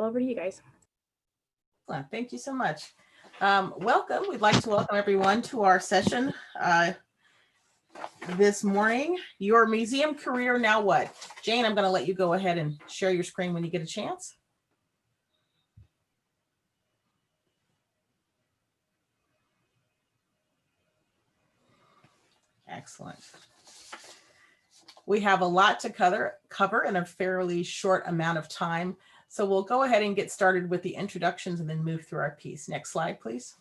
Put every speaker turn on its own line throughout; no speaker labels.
over to you guys.
Thank you so much. Welcome. We'd like to welcome everyone to our session this morning. Your museum career, now what? Jane, I'm going to let you go ahead and share your screen when you get a chance. Excellent. We have a lot to cover in a fairly short amount of time. So we'll go ahead and get started with the introductions and then move through our piece. Next slide, please.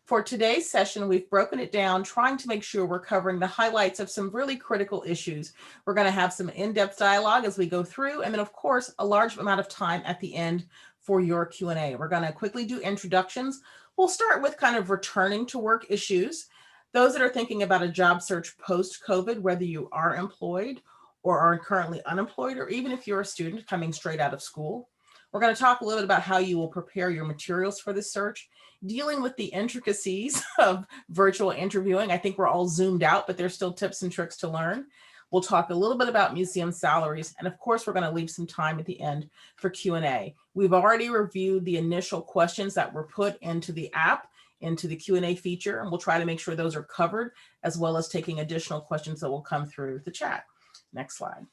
For today's session, we've broken it down, trying to make sure we're covering the highlights of some really critical issues. We're going to have some in-depth dialogue as we go through, and then of course, a large amount of time at the end for your Q&A. We're going to quickly do introductions. We'll start with kind of returning to work issues. Those that are thinking about a job search post-COVID, whether you are employed or are currently unemployed, or even if you're a student coming straight out of school. We're going to talk a little bit about how you will prepare your materials for this search, dealing with the intricacies of virtual interviewing. I think we're all zoomed out, but there's still tips and tricks to learn. We'll talk a little bit about museum salaries. And of course, we're going to leave some time at the end for Q&A. We've already reviewed the initial questions that were put into the app, into the Q&A feature, and we'll try to make sure those are covered, as well as taking additional questions that will come through the chat. Next slide.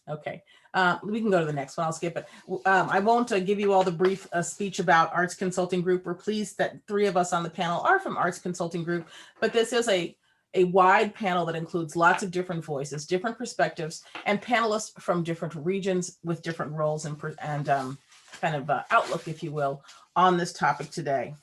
Okay, we can go to the next one. I'll skip it. I won't give you all the brief speech about Arts Consulting Group. We're pleased that 3 of us on the panel are from Arts Consulting Group, but this is a wide panel that includes lots of different voices, different perspectives, and panelists from different regions with different roles and kind of outlook, if you will, on this topic today.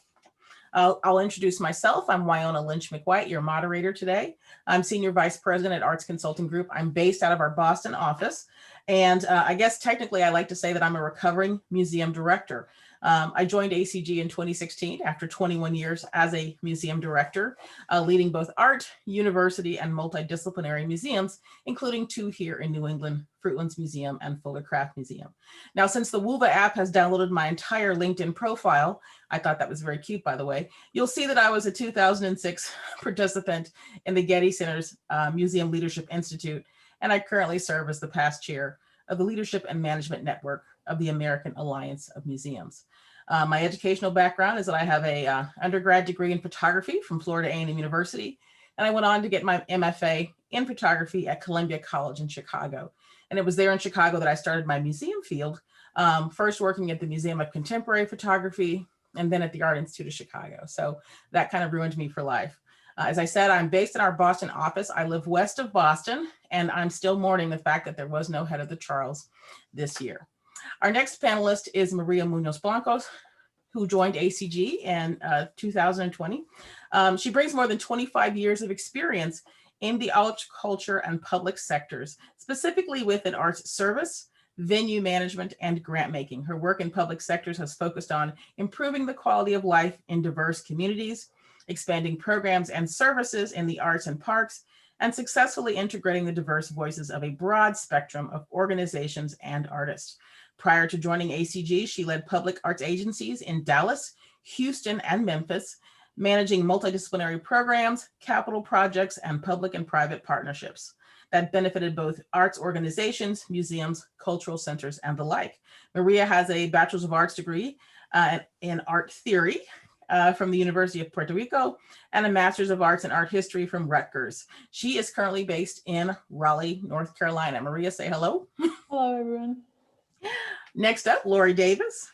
I'll introduce myself. I'm Wyona Lynch-McWhite, your moderator today. I'm Senior Vice President at Arts Consulting Group. I'm based out of our Boston office. And I guess technically I like to say that I'm a recovering museum director. I joined ACG in 2016 after 21 years as a museum director, leading both art, university, and multidisciplinary museums, including 2 here in New England, Fruitlands Museum and Fuller Craft Museum. Now, since the WUVA app has downloaded my entire LinkedIn profile, I thought that was very cute, by the way, you'll see that I was a 2006 participant in the Getty Center's Museum Leadership Institute, and I currently serve as the past chair of the Leadership and Management Network of the American Alliance of Museums. My educational background is that I have a undergrad degree in photography from Florida A&M University, and I went on to get my MFA in photography at Columbia College in Chicago. And it was there in Chicago that I started my museum field, first working at the Museum of Contemporary Photography, and then at the Art Institute of Chicago. So that kind of ruined me for life. As I said, I'm based in our Boston office. I live west of Boston, and I'm still mourning the fact that there was no Head of the Charles this year. Our next panelist is Maria Munoz Blancos, who joined ACG in 2020. She brings more than 25 years of experience in the arts, culture, and public sectors, specifically within arts service, venue management, and grant making. Her work in public sectors has focused on improving the quality of life in diverse communities, expanding programs and services in the arts and parks, and successfully integrating the diverse voices of a broad spectrum of organizations and artists. Prior to joining ACG, she led public arts agencies in Dallas, Houston, and Memphis, managing multidisciplinary programs, capital projects, and public and private partnerships that benefited both arts organizations, museums, cultural centers, and the like. Maria has a Bachelor's of Arts degree in art theory from the University of Puerto Rico and a Master's of Arts in Art History from Rutgers. She is currently based in Raleigh, North Carolina. Maria, say hello.
Hello, everyone.
Next up, Lori Davis.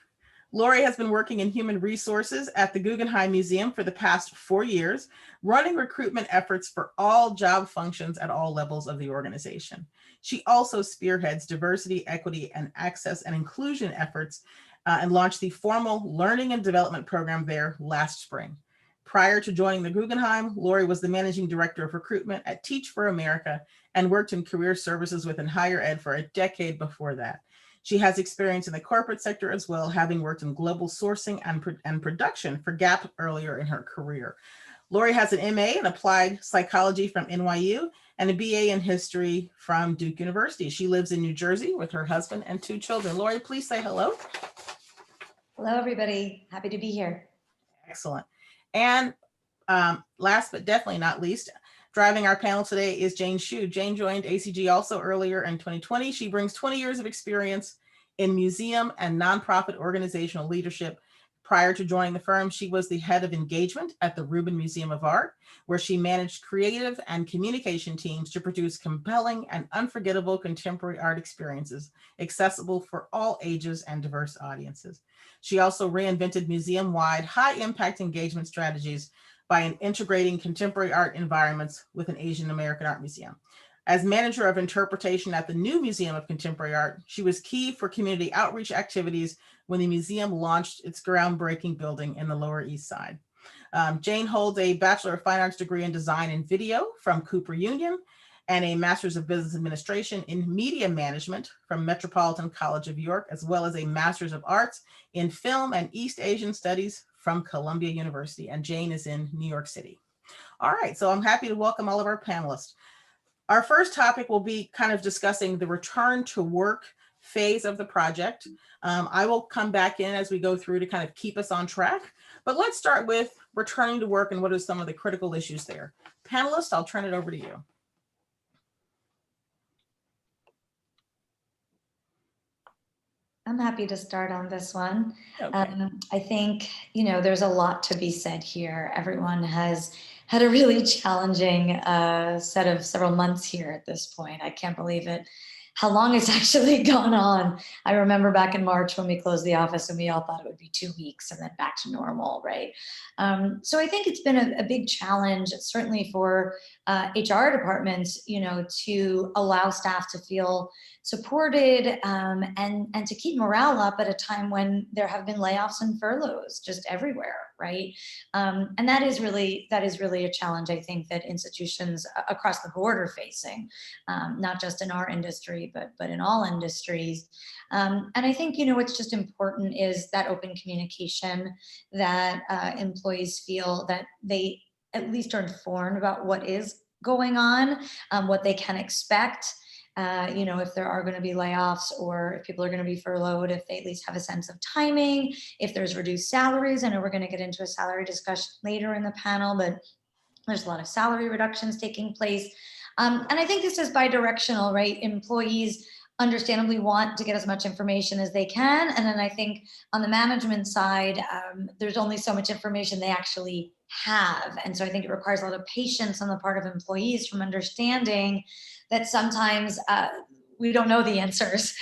Lori has been working in human resources at the Guggenheim Museum for the past 4 years, running recruitment efforts for all job functions at all levels of the organization. She also spearheads diversity, equity, and access and inclusion efforts and launched the formal learning and development program there last spring. Prior to joining the Guggenheim, Lori was the managing director of recruitment at Teach for America and worked in career services within higher ed for a decade before that. She has experience in the corporate sector as well, having worked in global sourcing and production for Gap earlier in her career. Lori has an MA in applied psychology from NYU and a BA in history from Duke University. She lives in New Jersey with her husband and 2 children. Lori, please say hello.
Hello, everybody. Happy to be here.
Excellent. And last but definitely not least, Driving our panel today is Jane Shu. Jane joined ACG also earlier in 2020. She brings 20 years of experience in museum and nonprofit organizational leadership. Prior to joining the firm, she was the head of engagement at the Rubin Museum of Art, where she managed creative and communication teams to produce compelling and unforgettable contemporary art experiences, accessible for all ages and diverse audiences. She also reinvented museum-wide high-impact engagement strategies by integrating contemporary art environments with an Asian American art museum. As manager of interpretation at the new Museum of Contemporary Art, she was key for community outreach activities when the museum launched its groundbreaking building in the Lower East Side. Jane holds a Bachelor of Fine Arts degree in Design and Video from Cooper Union and a Master's of Business Administration in Media Management from Metropolitan College of York, as well as a Master's of Arts in Film and East Asian Studies from Columbia University. And Jane is in New York City. All right, so I'm happy to welcome all of our panelists. Our first topic will be kind of discussing the return to work phase of the project. I will come back in as we go through to kind of keep us on track, but let's start with returning to work and what are some of the critical issues there. Panelists, I'll turn it over to you.
I'm happy to start on this one.
Okay.
I think, there's a lot to be said here. Everyone has had a really challenging set of several months here at this point. I can't believe it, how long it's actually gone on. I remember back in March when we closed the office and we all thought it would be 2 weeks and then back to normal, right? So I think it's been a big challenge, certainly for HR departments, to allow staff to feel supported and to keep morale up at a time when there have been layoffs and furloughs just everywhere, right? And that is really a challenge, I think, that institutions across the board are facing, not just in our industry, but in all industries. And I think, what's just important is that open communication, that employees feel that they at least are informed about what is going on, what they can expect. If there are going to be layoffs or if people are going to be furloughed, if they at least have a sense of timing, if there's reduced salaries. I know we're going to get into a salary discussion later in the panel, but there's a lot of salary reductions taking place. And I think this is bi-directional, right? Employees understandably want to get as much information as they can. And then I think on the management side, there's only so much information they actually have. And so I think it requires a lot of patience on the part of employees from understanding that sometimes we don't know the answers,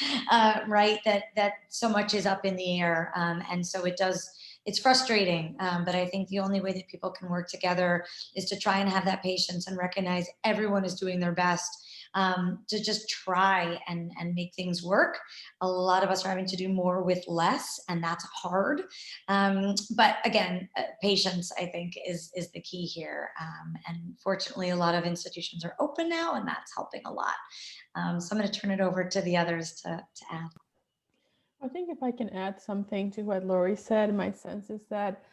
right? That so much is up in the air. And so it's frustrating, but I think the only way that people can work together is to try and have that patience and recognize everyone is doing their best to just try and make things work. A lot of us are having to do more with less, and that's hard. But again, patience, I think, is the key here. And fortunately, a lot of institutions are open now, and that's helping a lot. So I'm going to turn it over to the others to add.
I think if I can add something to what Lori said, my sense is that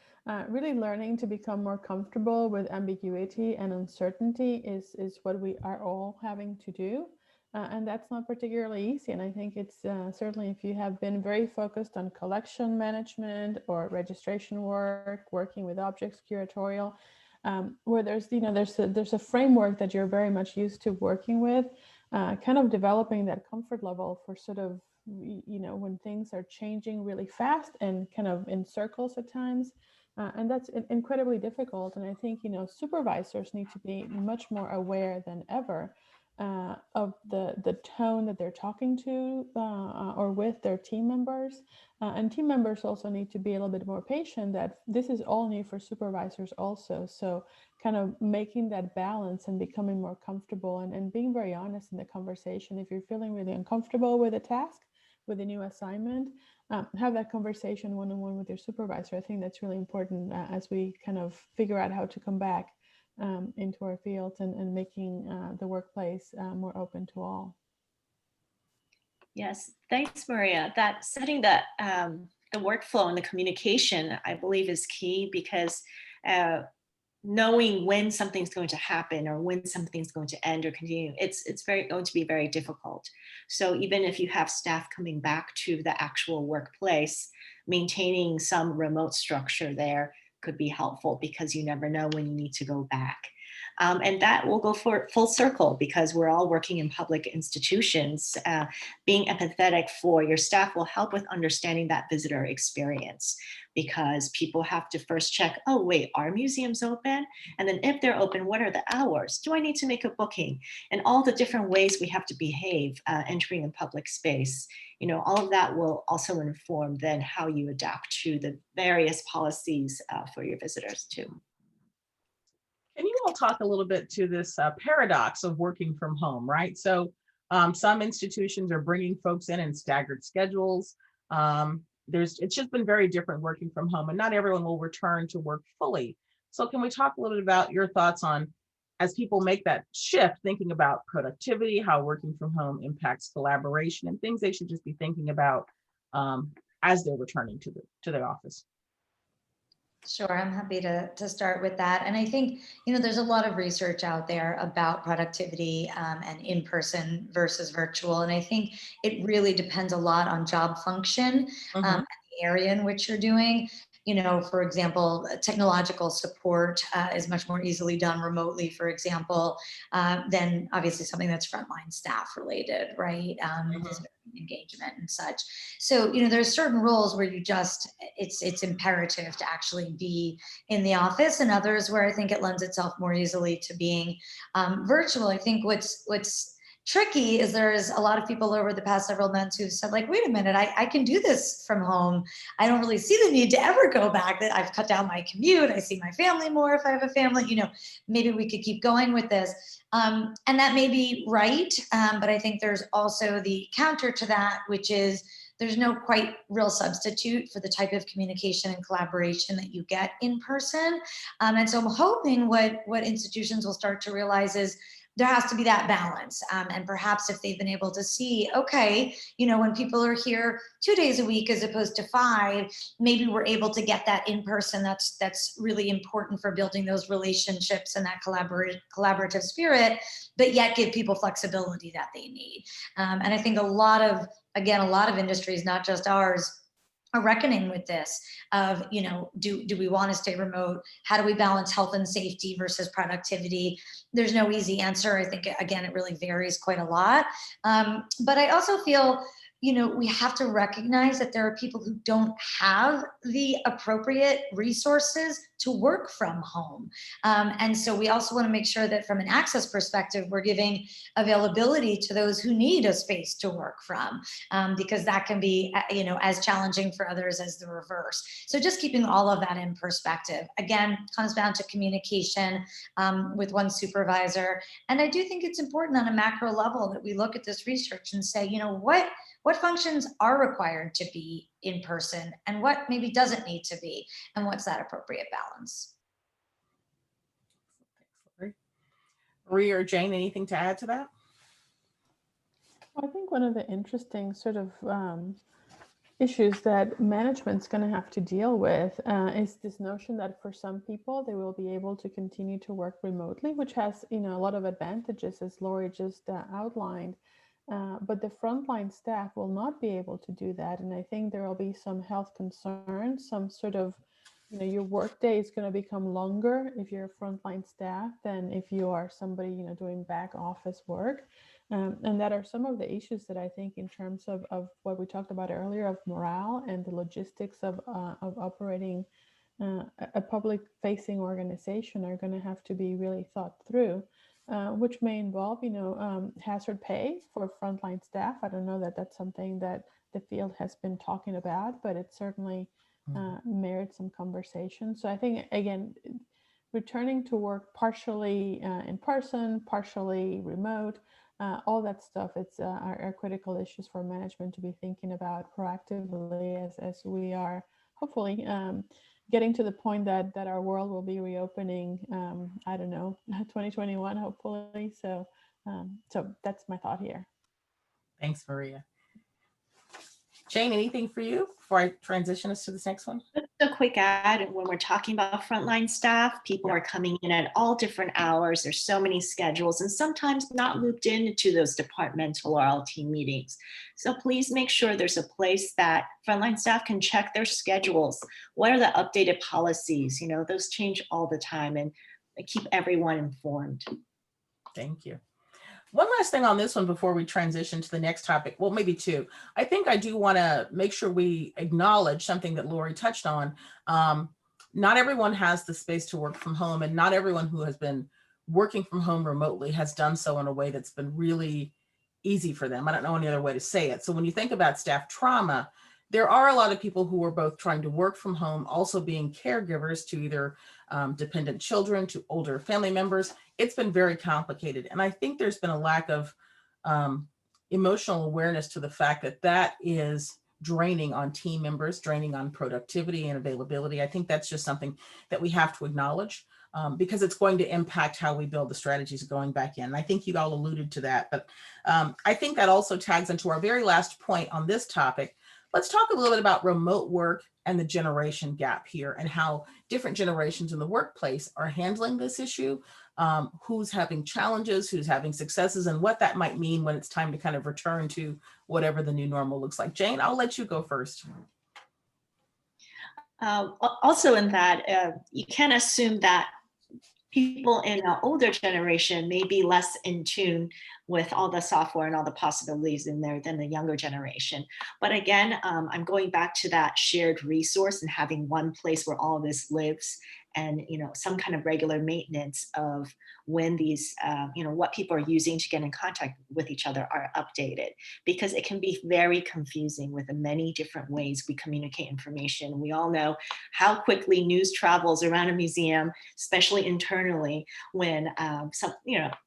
really learning to become more comfortable with ambiguity and uncertainty is what we are all having to do. And that's not particularly easy. And I think it's certainly if you have been very focused on collection management or registration work, working with objects curatorial, where there's a framework that you're very much used to working with, kind of developing that comfort level for sort of, when things are changing really fast and kind of in circles at times. And that's incredibly difficult. And I think, supervisors need to be much more aware than ever of the tone that they're talking to or with their team members. And team members also need to be a little bit more patient that this is all new for supervisors also. So kind of making that balance and becoming more comfortable and being very honest in the conversation. If you're feeling really uncomfortable with a task, with a new assignment, have that conversation one-on-one with your supervisor. I think that's really important as we kind of figure out how to come back into our fields and making the workplace more open to all.
Yes, thanks, Maria. That setting the workflow and the communication, I believe, is key because knowing when something's going to happen or when something's going to end or continue, it's going to be very difficult. So even if you have staff coming back to the actual workplace, maintaining some remote structure there could be helpful because you never know when you need to go back. And that will go for full circle because we're all working in public institutions. Being empathetic for your staff will help with understanding that visitor experience, because people have to first check, oh, wait, are museums open? And then if they're open, what are the hours? Do I need to make a booking? And all the different ways we have to behave entering a public space. All of that will also inform then how you adapt to the various policies for your visitors too.
Can you all talk a little bit to this paradox of working from home, right? So some institutions are bringing folks in staggered schedules. It's just been very different working from home, and not everyone will return to work fully. So can we talk a little bit about your thoughts on, as people make that shift, thinking about productivity, how working from home impacts collaboration, and things they should just be thinking about as they're returning to the office?
Sure, I'm happy to start with that. And I think, there's a lot of research out there about productivity and in-person versus virtual. And I think it really depends a lot on job function and the area in which you're doing. For example, technological support is much more easily done remotely, for example, than obviously something that's frontline staff related, right? Engagement and such. So, there's certain roles where it's imperative to actually be in the office, and others where I think it lends itself more easily to being virtual. I think what's tricky is there's a lot of people over the past several months who've said, like, wait a minute, I can do this from home. I don't really see the need to ever go back. That I've cut down my commute. I see my family more if I have a family. Maybe we could keep going with this. And that may be right. But I think there's also the counter to that, which is there's no quite real substitute for the type of communication and collaboration that you get in person. And so I'm hoping what institutions will start to realize is there has to be that balance. And perhaps if they've been able to see, okay, when people are here 2 days a week as opposed to 5, maybe we're able to get that in person. That's really important for building those relationships and that collaborative spirit, but yet give people flexibility that they need. And I think a lot of industries, not just ours, are reckoning with this of, do we want to stay remote? How do we balance health and safety versus productivity? There's no easy answer. I think, again, it really varies quite a lot. But I also feel, we have to recognize that there are people who don't have the appropriate resources to work from home. And so we also want to make sure that from an access perspective, we're giving availability to those who need a space to work from, because that can be, as challenging for others as the reverse. So just keeping all of that in perspective, again, comes down to communication with one supervisor. And I do think it's important on a macro level that we look at this research and say, what functions are required to be in person and what maybe doesn't need to be, and what's that appropriate balance?
Maria or Jane, anything to add to that?
I think one of the interesting sort of issues that management's going to have to deal with is this notion that for some people, they will be able to continue to work remotely, which has, a lot of advantages, as Lori just outlined. But the frontline staff will not be able to do that. And I think there will be some health concerns, some sort of, your workday is going to become longer if you're a frontline staff than if you are somebody, doing back office work. And that are some of the issues that I think in terms of what we talked about earlier of morale and the logistics of operating a public facing organization are going to have to be really thought through. Which may involve, hazard pay for frontline staff. I don't know that that's something that the field has been talking about, but it certainly merits some conversation. So I think, again, returning to work partially in person, partially remote, all that stuff, it's are critical issues for management to be thinking about proactively as we are hopefully getting to the point that our world will be reopening, 2021, hopefully. So that's my thought here.
Thanks, Maria. Jane, anything for you before I transition us to this next one?
Just a quick add, when we're talking about frontline staff, people are coming in at all different hours. There's so many schedules and sometimes not looped into those departmental or all team meetings. So please make sure there's a place that frontline staff can check their schedules. What are the updated policies? Those change all the time. And keep everyone informed.
Thank you. One last thing on this one before we transition to the next topic. Well, maybe two. I think I do want to make sure we acknowledge something that Lori touched on. Not everyone has the space to work from home, and not everyone who has been working from home remotely has done so in a way that's been really easy for them. I don't know any other way to say it. So when you think about staff trauma, there are a lot of people who are both trying to work from home, also being caregivers to either dependent children, to older family members. It's been very complicated. And I think there's been a lack of emotional awareness to the fact that that is draining on team members, draining on productivity and availability. I think that's just something that we have to acknowledge because it's going to impact how we build the strategies going back in. I think you all alluded to that, but I think that also tags into our very last point on this topic. Let's talk a little bit about remote work and the generation gap here and how different generations in the workplace are handling this issue, who's having challenges, who's having successes, and what that might mean when it's time to kind of return to whatever the new normal looks like. Jane, I'll let you go first.
Also in that, you can assume that people in an older generation may be less in tune with all the software and all the possibilities in there than the younger generation. But again, I'm going back to that shared resource and having one place where all of this lives, and some kind of regular maintenance of when these, what people are using to get in contact with each other are updated, because it can be very confusing with the many different ways we communicate information. We all know how quickly news travels around a museum, especially internally, when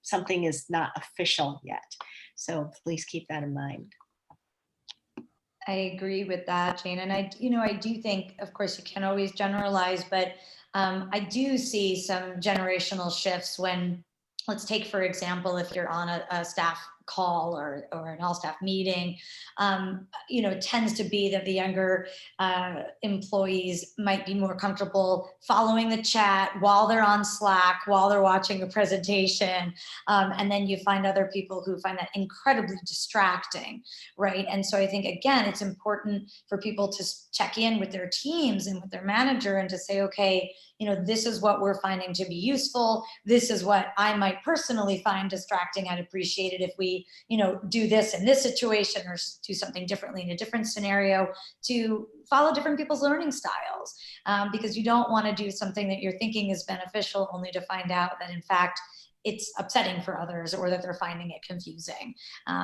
something is not official yet. So please keep that in mind.
I agree with that, Jane. And I do think, of course, you can't always generalize, but I do see some generational shifts when, let's take, for example, if you're on a staff call or an all staff meeting, it tends to be that the younger employees might be more comfortable following the chat while they're on Slack, while they're watching a presentation. And then you find other people who find that incredibly distracting, right? And so I think, again, it's important for people to check in with their teams and with their manager and to say, okay, this is what we're finding to be useful. This is what I might personally find distracting. I'd appreciate it if we, do this in this situation or do something differently in a different scenario, to follow different people's learning styles. Because you don't want to do something that you're thinking is beneficial only to find out that, in fact, it's upsetting for others or that they're finding it confusing.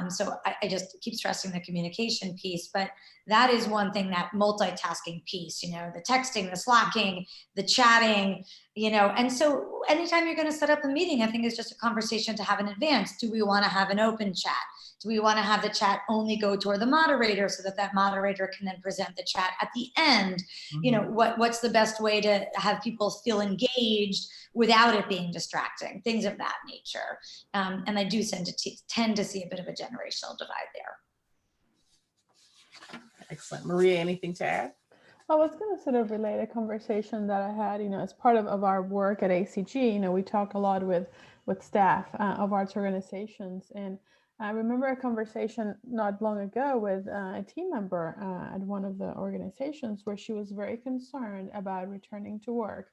So I just keep stressing the communication piece, but that is one thing, that multitasking piece, the texting, the slacking, the chatting, and so anytime you're going to set up a meeting, I think it's just a conversation to have in advance. Do we want to have an open chat? Do we want to have the chat only go toward the moderator so that that moderator can then present the chat at the end? Mm-hmm. What's the best way to have people feel engaged without it being distracting? Things of that nature. And I do tend to see a bit of a generational divide there.
Excellent. Maria, anything to add?
I was going to sort of relate a conversation that I had, as part of our work at ACG. We talk a lot with staff of arts organizations. And I remember a conversation not long ago with a team member at one of the organizations where she was very concerned about returning to work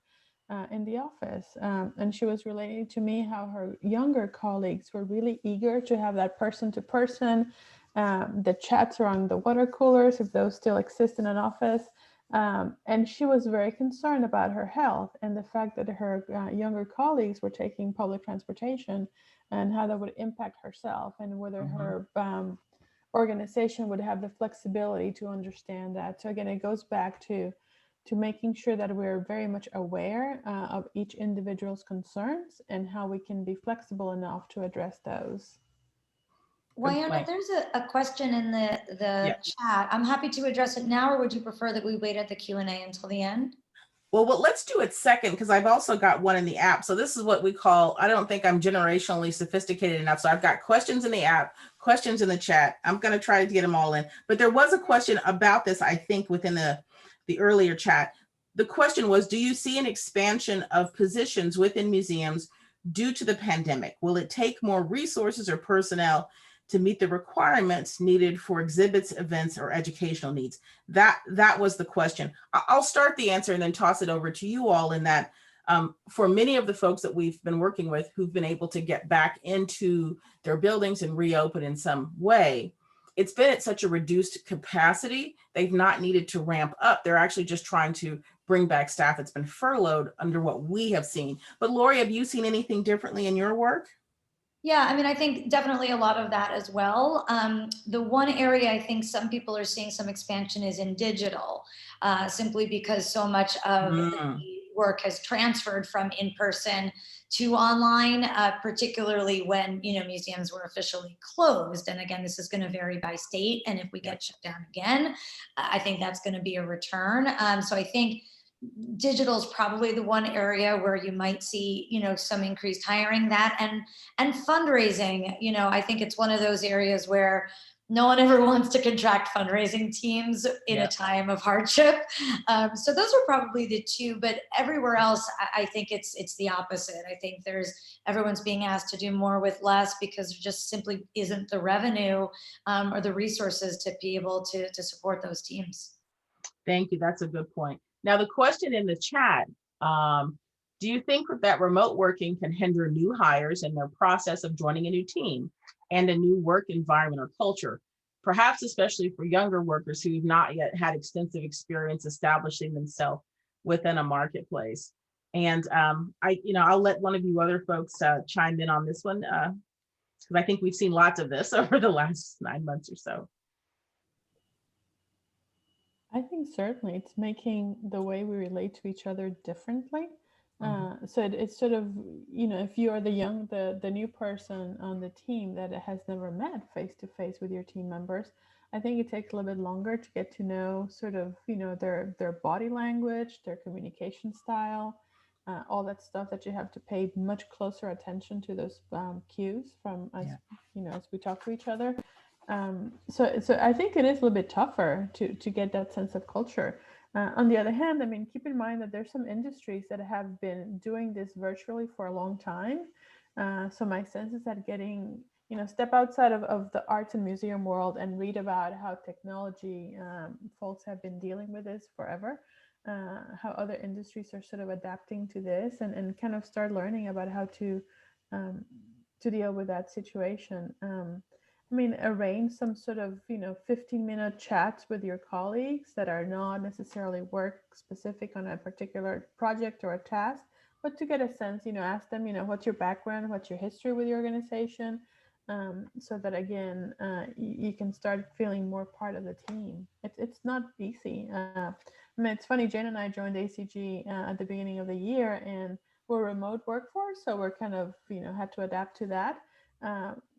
in the office. And she was relating to me how her younger colleagues were really eager to have that person-to-person, the chats around the water coolers, if those still exist in an office. And she was very concerned about her health and the fact that her younger colleagues were taking public transportation and how that would impact herself, and whether her organization would have the flexibility to understand that. So again, it goes back to making sure that we're very much aware of each individual's concerns and how we can be flexible enough to address those.
Wyona, there's a question in the chat. I'm happy to address it now, or would you prefer that we wait at the Q&A until the end?
Well, let's do it second, because I've also got one in the app. So this is what we call, I don't think I'm generationally sophisticated enough. So I've got questions in the app, questions in the chat. I'm going to try to get them all in. But there was a question about this, I think, within the earlier chat. The question was, do you see an expansion of positions within museums due to the pandemic? Will it take more resources or personnel to meet the requirements needed for exhibits, events, or educational needs? That was the question. I'll start the answer and then toss it over to you all, in that For many of the folks that we've been working with who've been able to get back into their buildings and reopen in some way, it's been at such a reduced capacity, they've not needed to ramp up. They're actually just trying to bring back staff that's been furloughed under what we have seen. But Lori, have you seen anything differently in your work?
Yeah, I mean, I think definitely a lot of that as well. The one area I think some people are seeing some expansion is in digital, simply because so much of the work has transferred from in-person to online, particularly when, you know, museums were officially closed. And again, this is going to vary by state. And if we get shut down again, I think that's going to be a return. So I think digital is probably the one area where you might see, you know, some increased hiring. That and fundraising, you know, I think it's one of those areas where no one ever wants to contract fundraising teams in a time of hardship. So those are probably the two, but everywhere else, I think it's the opposite. I think everyone's being asked to do more with less because there just simply isn't the revenue or the resources to be able to support those teams.
Thank you. That's a good point. Now, the question in the chat, do you think that remote working can hinder new hires in their process of joining a new team and a new work environment or culture, perhaps especially for younger workers who have not yet had extensive experience establishing themselves within a marketplace? And I'll let one of you other folks chime in on this one, because I think we've seen lots of this over the last 9 months or so.
I think certainly it's making the way we relate to each other differently. So it's sort of, you know, if you are the new person on the team that has never met face to face with your team members, I think it takes a little bit longer to get to know sort of, you know, their body language, their communication style, all that stuff that you have to pay much closer attention to those cues from us, you know, as we talk to each other. So I think it is a little bit tougher to get that sense of culture. On the other hand, I mean, keep in mind that there's some industries that have been doing this virtually for a long time. So my sense is that getting, you know, step outside of the arts and museum world and read about how technology folks have been dealing with this forever, how other industries are sort of adapting to this and kind of start learning about how to deal with that situation. I mean, arrange some sort of, you know, 15-minute chats with your colleagues that are not necessarily work specific on a particular project or a task, but to get a sense, you know, ask them, you know, what's your background, what's your history with the organization, so that again, you can start feeling more part of the team. It's not easy. I mean, it's funny, Jane and I joined ACG at the beginning of the year, and we're a remote workforce, so we're kind of, you know, had to adapt to that.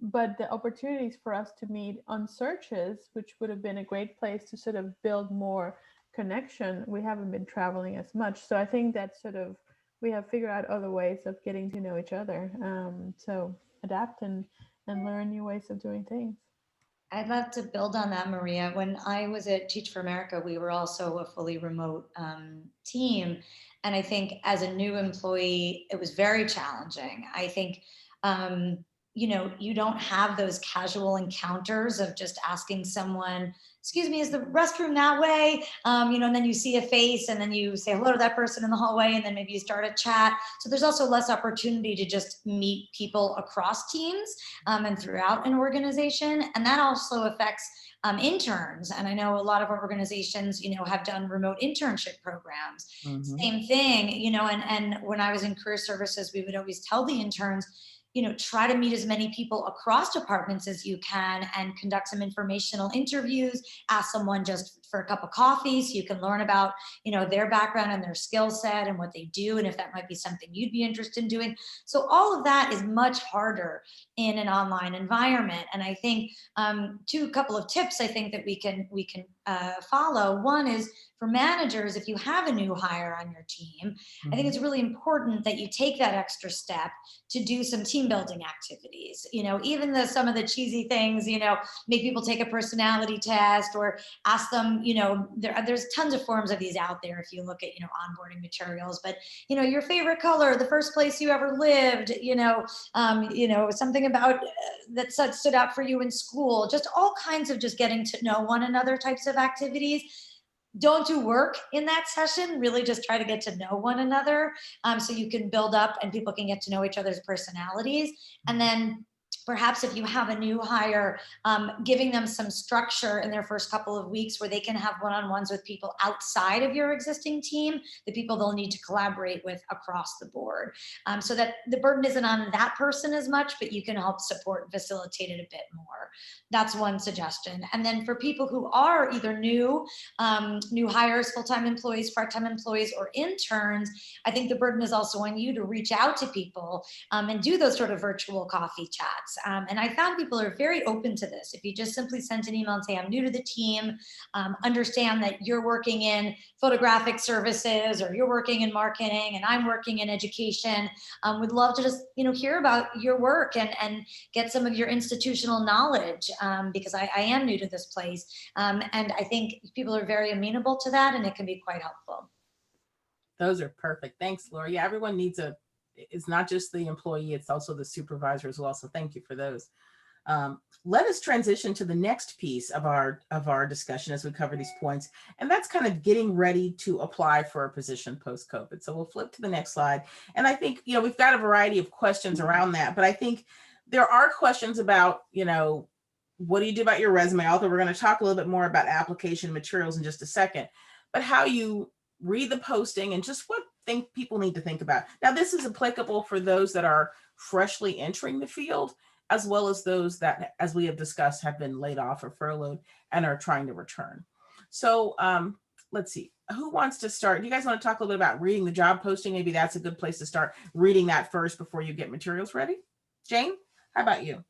But the opportunities for us to meet on searches, which would have been a great place to sort of build more connection, we haven't been traveling as much. So I think that sort of we have figured out other ways of getting to know each other. So adapt and learn new ways of doing things.
I'd love to build on that, Maria. When I was at Teach for America, we were also a fully remote team. And I think as a new employee, it was very challenging. I think you know, you don't have those casual encounters of just asking someone, excuse me, is the restroom that way? You know, and then you see a face and then you say hello to that person in the hallway and then maybe you start a chat. So there's also less opportunity to just meet people across teams and throughout an organization. And that also affects interns. And I know a lot of our organizations, you know, have done remote internship programs. Same thing, you know, and when I was in career services, we would always tell the interns, you know, try to meet as many people across departments as you can and conduct some informational interviews, ask someone just for a cup of coffee so you can learn about, you know, their background and their skill set and what they do and if that might be something you'd be interested in doing. So all of that is much harder in an online environment. And I think a couple of tips I think that we can follow. One is for managers, if you have a new hire on your team, I think it's really important that you take that extra step to do some team building activities. You know, even some of the cheesy things, you know, make people take a personality test or ask them, you know, there's tons of forms of these out there if you look at, you know, onboarding materials, but, you know, your favorite color, the first place you ever lived, you know, something about that stood out for you in school, just all kinds of just getting to know one another types of activities. don't do work in that session, really just try to get to know one another, so you can build up and people can get to know each other's personalities. And then perhaps if you have a new hire, giving them some structure in their first couple of weeks where they can have one-on-ones with people outside of your existing team, the people they'll need to collaborate with across the board, so that the burden isn't on that person as much, but you can help support and facilitate it a bit more. That's one suggestion. And then for people who are either new hires, full-time employees, part-time employees, or interns, I think the burden is also on you to reach out to people and do those sort of virtual coffee chats. And I found people are very open to this. If you just simply send an email and say, I'm new to the team, understand that you're working in photographic services or you're working in marketing and I'm working in education, would love to just hear about your work and get some of your institutional knowledge, because I am new to this place. And I think people are very amenable to that, and it can be quite helpful.
Those are perfect. Thanks, Laura. Yeah, everyone needs it's not just the employee, it's also the supervisor as well. So thank you for those. Let us transition to the next piece of our discussion as we cover these points. And that's kind of getting ready to apply for a position post-COVID. So we'll flip to the next slide. And I think, we've got a variety of questions around that, but I think there are questions about, what do you do about your resume? Although we're going to talk a little bit more about application materials in just a second, but how you read the posting and just what people need to think about. Now, this is applicable for those that are freshly entering the field, as well as those that, as we have discussed, have been laid off or furloughed and are trying to return. So let's see, who wants to start? Do you guys want to talk a little bit about reading the job posting? Maybe that's a good place to start, reading that first before you get materials ready. Jane, how about you?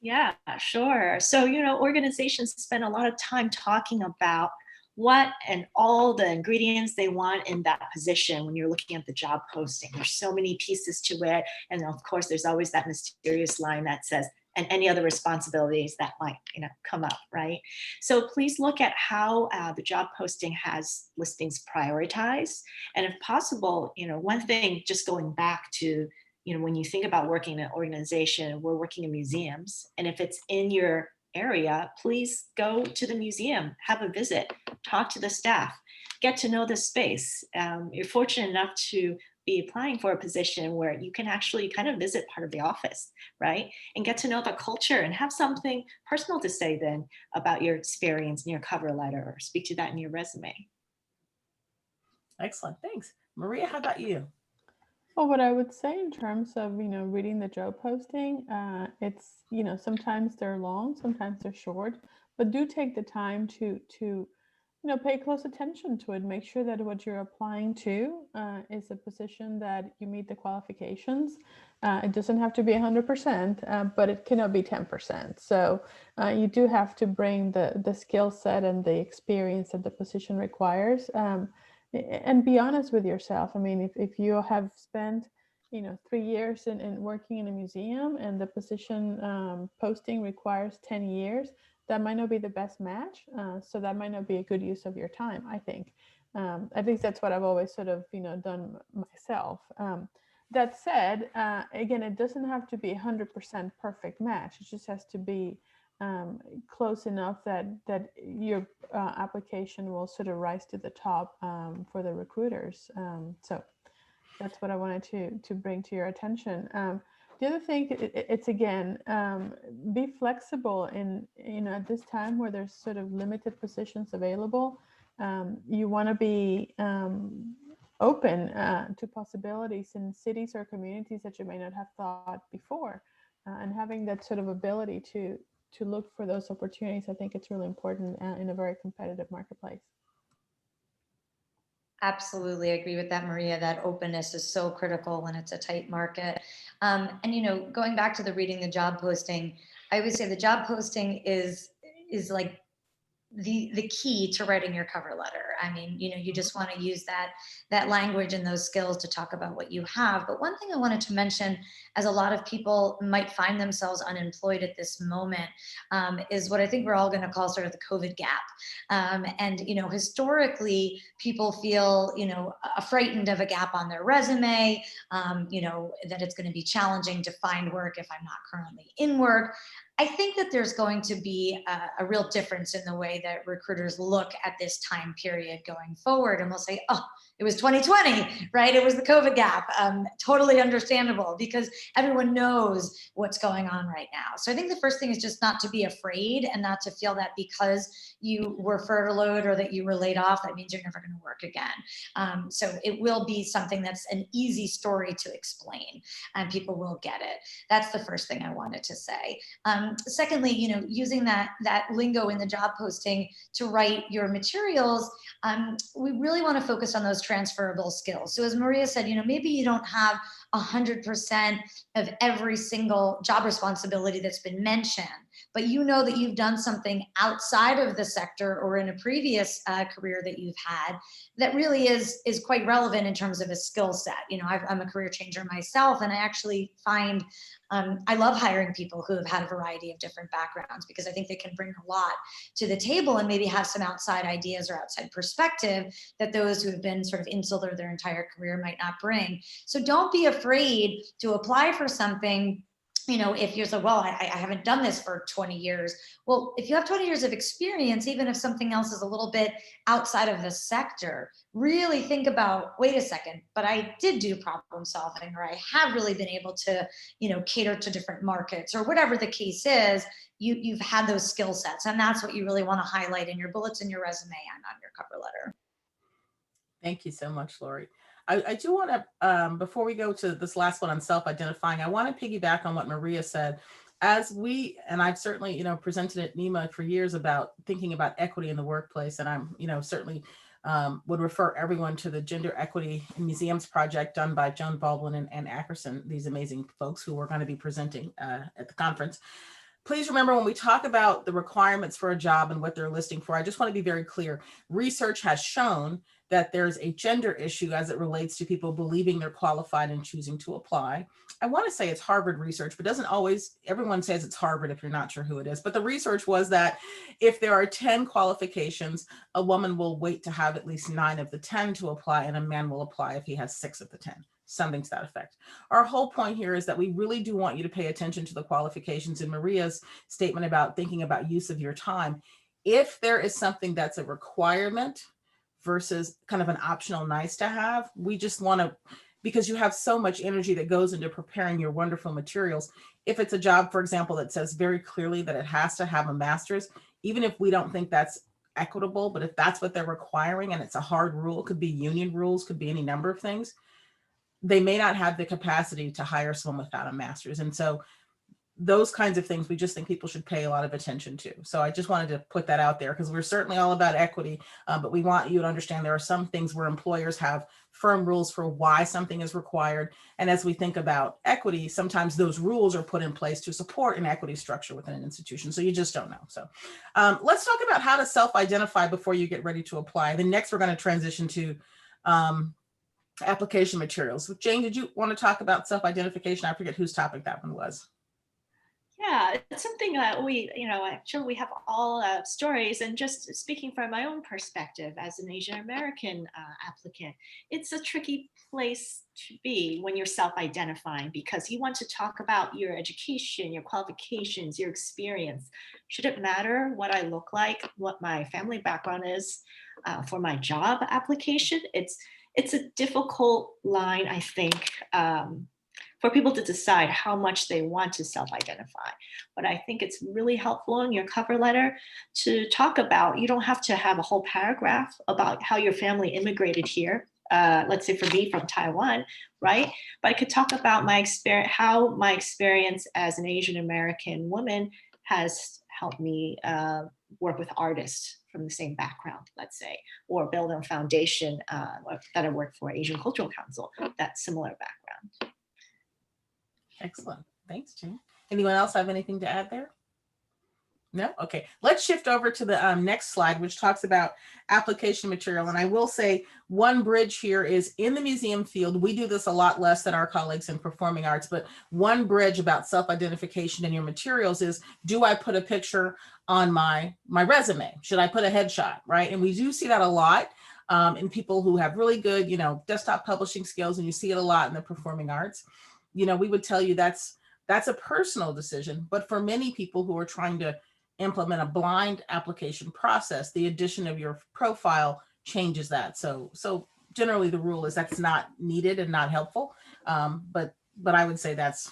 Yeah, sure. So, organizations spend a lot of time talking about what and all the ingredients they want in that position when you're looking at the job posting. There's so many pieces to it. And of course, there's always that mysterious line that says, and any other responsibilities that might come up, right? So please look at how the job posting has listings prioritized. And if possible, one thing, just going back to, when you think about working in an organization, we're working in museums. And if it's in your area, please go to the museum, have a visit, talk to the staff, get to know the space. You're fortunate enough to be applying for a position where you can actually kind of visit part of the office, right? And get to know the culture and have something personal to say then about your experience in your cover letter, or speak to that in your resume.
Excellent, thanks. Maria, how about you?
Well, what I would say in terms of, reading the job posting, it's, sometimes they're long, sometimes they're short, but do take the time to pay close attention to it. Make sure that what you're applying to is a position that you meet the qualifications. It doesn't have to be 100%, but it cannot be 10%. So you do have to bring the skill set and the experience that the position requires. And be honest with yourself. I mean, if you have spent 3 years in working in a museum and the position posting requires 10 years, that might not be the best match. So that might not be a good use of your time, I think. At least that's what I've always sort of done myself. That said, again, it doesn't have to be 100% perfect match. It just has to be close enough that your application will sort of rise to the top for the recruiters. So that's what I wanted to bring to your attention. The other thing, it's again, be flexible in, at this time where there's sort of limited positions available. You want to be open to possibilities in cities or communities that you may not have thought before, and having that sort of ability to look for those opportunities. I think it's really important in a very competitive marketplace.
Absolutely agree with that, Maria. That openness is so critical when it's a tight market. And going back to the reading the job posting, I would say the job posting is like the key to writing your cover letter. I mean, you just want to use that language and those skills to talk about what you have. But one thing I wanted to mention, as a lot of people might find themselves unemployed at this moment, is what I think we're all going to call sort of the COVID gap. And historically, people feel frightened of a gap on their resume, that it's going to be challenging to find work if I'm not currently in work. I think that there's going to be a real difference in the way that recruiters look at this time period period going forward. And we'll say, oh, it was 2020, right? It was the COVID gap. Totally understandable, because everyone knows what's going on right now. So I think the first thing is just not to be afraid and not to feel that because you were furloughed or that you were laid off, that means you're never going to work again. So it will be something that's an easy story to explain, and people will get it. That's the first thing I wanted to say. Secondly, using that lingo in the job posting to write your materials, we really want to focus on those transferable skills. So as Maria said, maybe you don't have 100% of every single job responsibility that's been mentioned, but that you've done something outside of the sector or in a previous career that you've had that really is quite relevant in terms of a skill set. I'm a career changer myself, and I actually find I love hiring people who have had a variety of different backgrounds, because I think they can bring a lot to the table and maybe have some outside ideas or outside perspective that those who have been sort of insular their entire career might not bring. So don't be afraid to apply for something. If you're so, well, I haven't done this for 20 years. Well, if you have 20 years of experience, even if something else is a little bit outside of the sector, really think about, wait a second, but I did do problem solving, or I have really been able to, cater to different markets, or whatever the case is. You've had those skill sets, and that's what you really want to highlight in your bullets, in your resume, and on your cover letter.
Thank you so much, Lori. I do want to, before we go to this last one on self-identifying, I want to piggyback on what Maria said. And I've certainly, presented at NEMA for years about thinking about equity in the workplace. And I'm, certainly would refer everyone to the Gender Equity in Museums project done by Joan Baldwin and Ann Ackerson, these amazing folks who are going to be presenting at the conference. Please remember, when we talk about the requirements for a job and what they're listing for, I just want to be very clear. Research has shown that there's a gender issue as it relates to people believing they're qualified and choosing to apply. I want to say it's Harvard research, but doesn't always, everyone says it's Harvard if you're not sure who it is. But the research was that if there are 10 qualifications, a woman will wait to have at least 9 of the 10 to apply, and a man will apply if he has 6 of the 10. Something to that effect. Our whole point here is that we really do want you to pay attention to the qualifications in Maria's statement about thinking about use of your time. If there is something that's a requirement versus kind of an optional nice to have, we just want to, because you have so much energy that goes into preparing your wonderful materials. If it's a job, for example, that says very clearly that it has to have a master's, even if we don't think that's equitable, but if that's what they're requiring and it's a hard rule, could be union rules, could be any number of things, they may not have the capacity to hire someone without a master's. And so those kinds of things, we just think people should pay a lot of attention to. So I just wanted to put that out there, because we're certainly all about equity, but we want you to understand there are some things where employers have firm rules for why something is required. And as we think about equity, sometimes those rules are put in place to support an equity structure within an institution. So you just don't know. So let's talk about how to self-identify before you get ready to apply. Then next, we're going to transition to application materials. Jane, did you want to talk about self-identification? I forget whose topic that one was.
Yeah, it's something that we, actually we have all stories, and just speaking from my own perspective as an Asian American applicant, it's a tricky place to be when you're self-identifying, because you want to talk about your education, your qualifications, your experience. Should it matter what I look like, what my family background is for my job application? It's a difficult line, I think, for people to decide how much they want to self-identify. But I think it's really helpful in your cover letter to talk about, you don't have to have a whole paragraph about how your family immigrated here. Let's say for me, from Taiwan, right? But I could talk about my experience, how my experience as an Asian American woman has helped me work with artists from the same background, let's say, or build a foundation that I work for Asian Cultural Council, that similar background.
Excellent. Thanks, Jane. Anyone else have anything to add there? No? Okay. Let's shift over to the next slide, which talks about application material. And I will say one bridge here is in the museum field. We do this a lot less than our colleagues in performing arts, but one bridge about self-identification in your materials is, do I put a picture on my resume? Should I put a headshot, right? And we do see that a lot in people who have really good, desktop publishing skills, and you see it a lot in the performing arts. We would tell you that's a personal decision, but for many people who are trying to implement a blind application process, the addition of your profile changes that. So generally the rule is that's not needed and not helpful. But I would say that's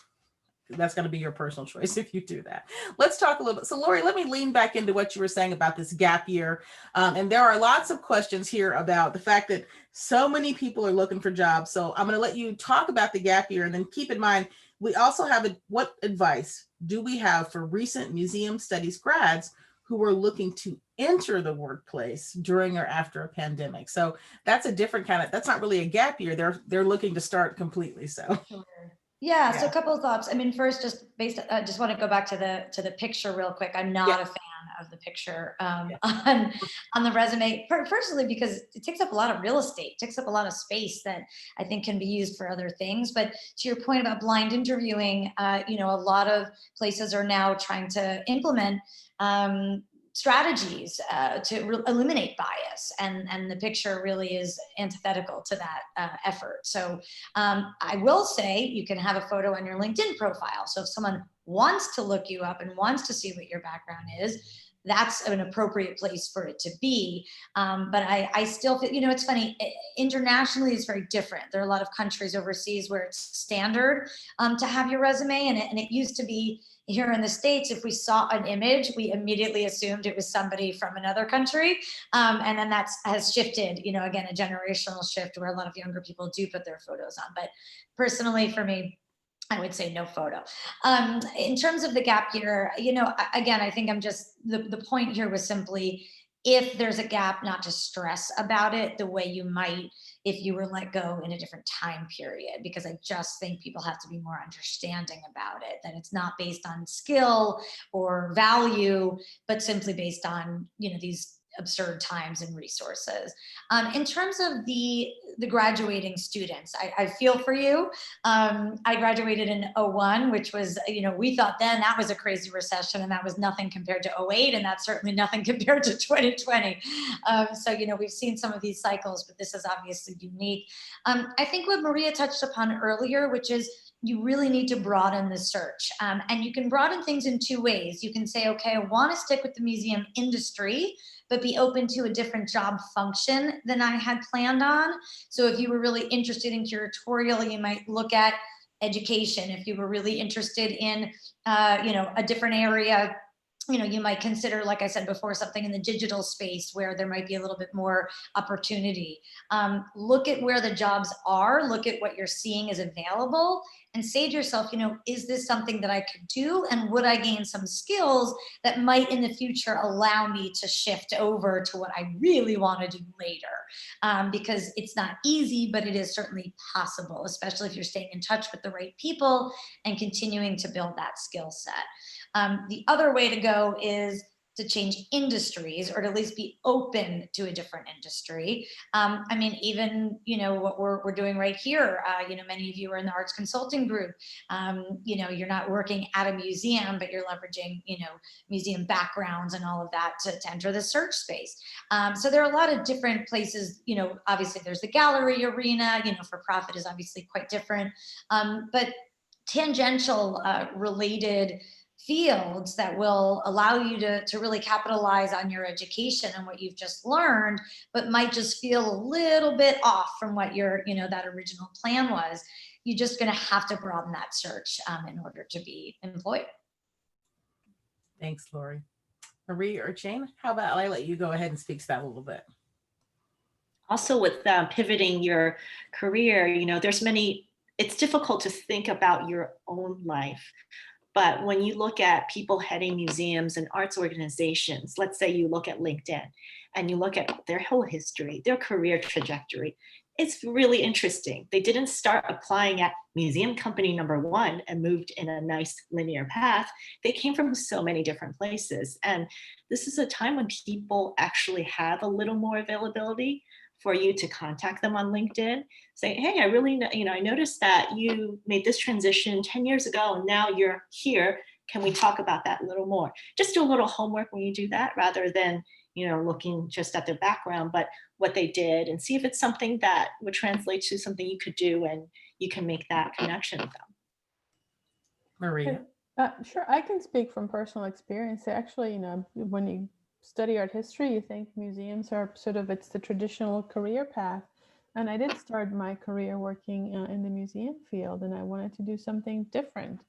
going to be your personal choice if you do that. Let's talk a little bit. So Lori, let me lean back into what you were saying about this gap year. And there are lots of questions here about the fact that so many people are looking for jobs. So I'm going to let you talk about the gap year, and then keep in mind, we also have what advice do we have for recent museum studies grads who are looking to enter the workplace during or after a pandemic? So that's a different kind of, that's not really a gap year. They're looking to start completely. So.
Yeah, so
Yeah.
a couple of thoughts. I mean, first, just want to go back to the picture real quick. I'm not a fan of the picture on the resume, personally, because it takes up a lot of real estate, takes up a lot of space that I think can be used for other things. But to your point about blind interviewing, a lot of places are now trying to implement strategies to eliminate bias, and the picture really is antithetical to that effort. So I will say you can have a photo on your LinkedIn profile. So if someone wants to look you up and wants to see what your background is, that's an appropriate place for it to be. But I still feel, it's funny, internationally it's very different. There are a lot of countries overseas where it's standard to have your resume, and it used to be here in the States, if we saw an image, we immediately assumed it was somebody from another country. And then that has shifted, again, a generational shift where a lot of younger people do put their photos on. But personally, for me, I would say no photo. In terms of the gap year, again, I think the point here was simply, if there's a gap, not to stress about it the way you might if you were let go in a different time period, because I just think people have to be more understanding about it, that it's not based on skill or value, but simply based on, these absurd times and resources. In terms of the graduating students, I feel for you. I graduated in 01, which was, we thought then that was a crazy recession, and that was nothing compared to 08, and that's certainly nothing compared to 2020. So, we've seen some of these cycles, but this is obviously unique. I think what Maria touched upon earlier, which is you really need to broaden the search. And you can broaden things in two ways. You can say, okay, I want to stick with the museum industry, but be open to a different job function than I had planned on. So if you were really interested in curatorial, you might look at education. If you were really interested in, a different area, you might consider, like I said before, something in the digital space where there might be a little bit more opportunity. Look at where the jobs are, look at what you're seeing is available, and say to yourself, is this something that I could do? And would I gain some skills that might in the future allow me to shift over to what I really want to do later? Because it's not easy, but it is certainly possible, especially if you're staying in touch with the right people and continuing to build that skill set. The other way to go is to change industries, or to at least be open to a different industry. I mean, even, what we're doing right here, many of you are in the arts consulting group. You're not working at a museum, but you're leveraging, museum backgrounds and all of that to enter the search space. So there are a lot of different places, obviously there's the gallery arena, for profit is obviously quite different. But tangential related fields that will allow you to really capitalize on your education and what you've just learned, but might just feel a little bit off from what your, that original plan was. You're just going to have to broaden that search in order to be employed.
Thanks, Lori. Marie or Jane, how about I let you go ahead and speak to that a little bit?
Also, with pivoting your career, it's difficult to think about your own life. But when you look at people heading museums and arts organizations, let's say you look at LinkedIn and you look at their whole history, their career trajectory, it's really interesting. They didn't start applying at museum company number one and moved in a nice linear path. They came from so many different places. And this is a time when people actually have a little more availability for you to contact them on LinkedIn, say, hey, I really, I noticed that you made this transition 10 years ago and now you're here. Can we talk about that a little more? Just do a little homework when you do that, rather than, looking just at their background, but what they did, and see if it's something that would translate to something you could do and you can make that connection with them.
Maria.
Sure, I can speak from personal experience. Actually, when you study art history, you think museums are sort of, it's the traditional career path. And I did start my career working in the museum field, and I wanted to do something different.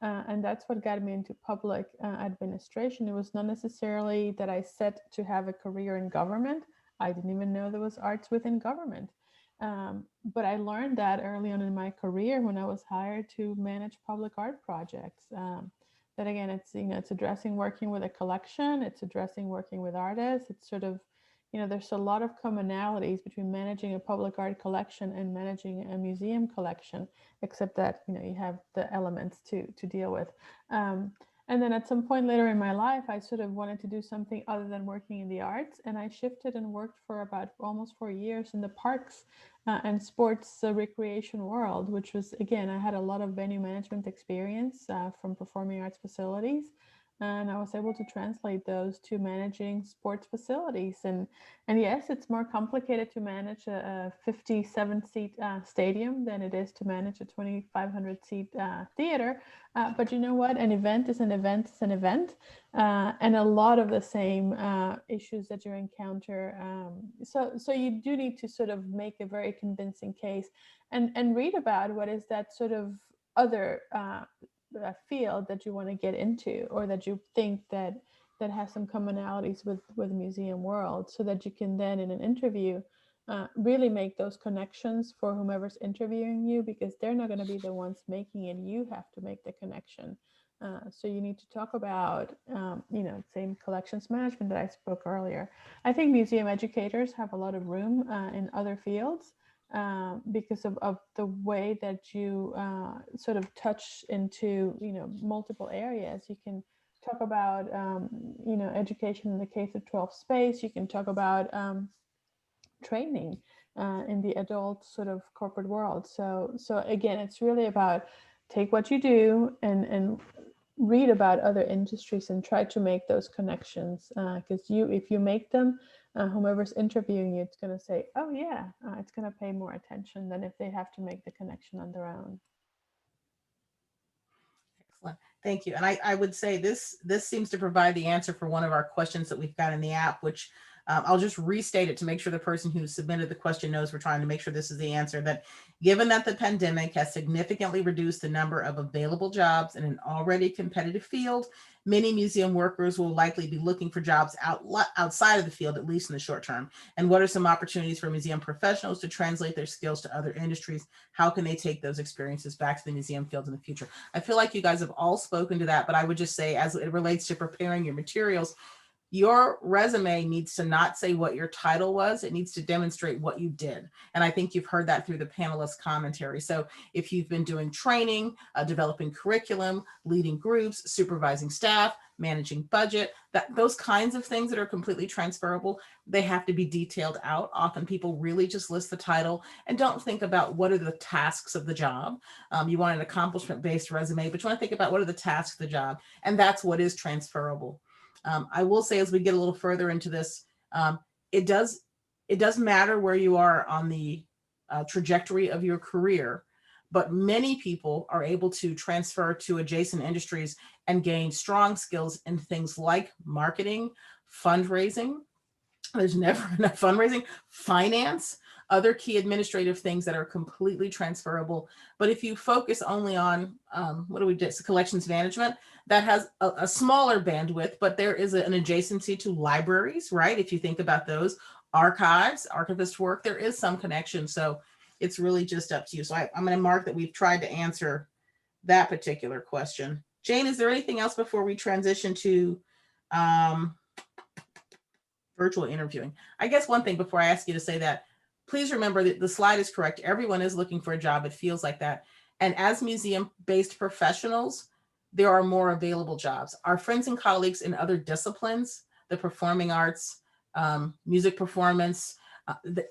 And that's what got me into public administration. It was not necessarily that I set to have a career in government. I didn't even know there was arts within government. But I learned that early on in my career when I was hired to manage public art projects. That again, it's, you know, it's addressing working with a collection, it's addressing working with artists. It's sort of, you know, there's a lot of commonalities between managing a public art collection and managing a museum collection, except that, you know, you have the elements to deal with. And then at some point later in my life, I sort of wanted to do something other than working in the arts. And I shifted and worked for about almost 4 years in the parks and sports recreation world, which was, again, I had a lot of venue management experience from performing arts facilities. And I was able to translate those to managing sports facilities. And yes, it's more complicated to manage a 57-seat stadium than it is to manage a 2,500-seat theater. But you know what? An event is an event is an event. And a lot of the same issues that you encounter. So you do need to sort of make a very convincing case and read about what is that sort of other field that you want to get into, or that you think that has some commonalities with museum world, so that you can then in an interview really make those connections for whomever's interviewing you, because they're not going to be the ones making it. You have to make the connection. So you need to talk about, you know, same collections management that I spoke earlier. I think museum educators have a lot of room in other fields. Because of the way that you sort of touch into, you know, multiple areas. You can talk about, you know, education in the K-12 space. You can talk about training in the adult sort of corporate world. So again, it's really about take what you do and read about other industries and try to make those connections, because if you make them, whomever's interviewing you, it's going to say, oh yeah, it's going to pay more attention than if they have to make the connection on their own.
Excellent. Thank you. And I would say this seems to provide the answer for one of our questions that we've got in the app, which I'll just restate it to make sure the person who submitted the question knows we're trying to make sure this is the answer. That given that the pandemic has significantly reduced the number of available jobs in an already competitive field, many museum workers will likely be looking for jobs outside of the field, at least in the short term. And what are some opportunities for museum professionals to translate their skills to other industries? How can they take those experiences back to the museum field in the future? I feel like you guys have all spoken to that, but I would just say, as it relates to preparing your materials, your resume needs to not say what your title was. It needs to demonstrate what you did. And I think you've heard that through the panelists' commentary. So if you've been doing training, developing curriculum, leading groups, supervising staff, managing budget, those kinds of things that are completely transferable, they have to be detailed out. Often people really just list the title and don't think about what are the tasks of the job. You want an accomplishment-based resume, but you want to think about what are the tasks of the job. And that's what is transferable. I will say, as we get a little further into this, it does matter where you are on the trajectory of your career, but many people are able to transfer to adjacent industries and gain strong skills in things like marketing, fundraising. There's never enough fundraising, finance, other key administrative things that are completely transferable. But if you focus only on collections management, that has a smaller bandwidth, but there is an adjacency to libraries, right? If you think about those, archives, archivist work, there is some connection. So it's really just up to you. So I'm going to mark that we've tried to answer that particular question. Jane, is there anything else before we transition to virtual interviewing? I guess one thing before I ask you to say that, please remember that the slide is correct. Everyone is looking for a job. It feels like that. And as museum-based professionals, there are more available jobs. Our friends and colleagues in other disciplines, the performing arts, music performance,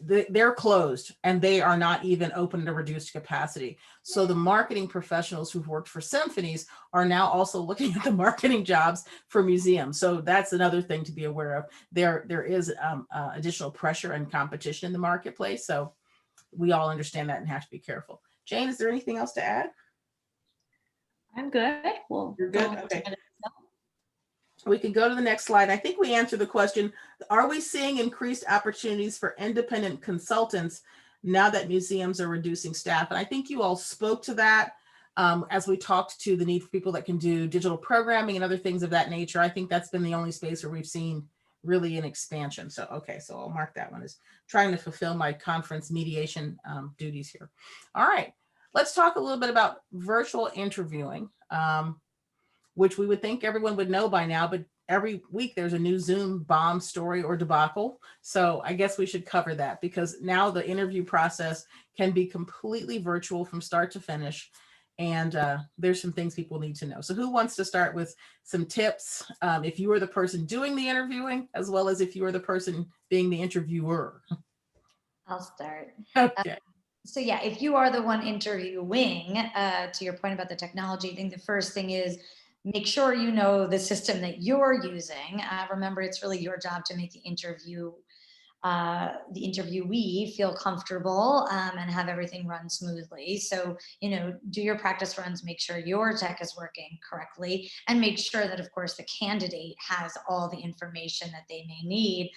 they're closed and they are not even open to reduced capacity. So the marketing professionals who've worked for symphonies are now also looking at the marketing jobs for museums. So that's another thing to be aware of. There is additional pressure and competition in the marketplace. So we all understand that and have to be careful. Jane, is there anything else to add?
I'm good. Well,
You're good. Okay. We can go to the next slide. I think we answered the question, are we seeing increased opportunities for independent consultants now that museums are reducing staff? And I think you all spoke to that as we talked to the need for people that can do digital programming and other things of that nature. I think that's been the only space where we've seen really an expansion. So, okay, so I'll mark that one as trying to fulfill my conference mediation duties here. All right, let's talk a little bit about virtual interviewing. Which we would think everyone would know by now, but every week there's a new Zoom bomb story or debacle. So I guess we should cover that, because now the interview process can be completely virtual from start to finish. And there's some things people need to know. So who wants to start with some tips if you are the person doing the interviewing, as well as if you are the person being the interviewer?
I'll start.
Okay.
So yeah, if you are the one interviewing, to your point about the technology, I think the first thing is make sure you know the system that you're using. Remember, it's really your job to make the interviewee feel comfortable and have everything run smoothly. So, do your practice runs, make sure your tech is working correctly, and make sure that, of course, the candidate has all the information that they may need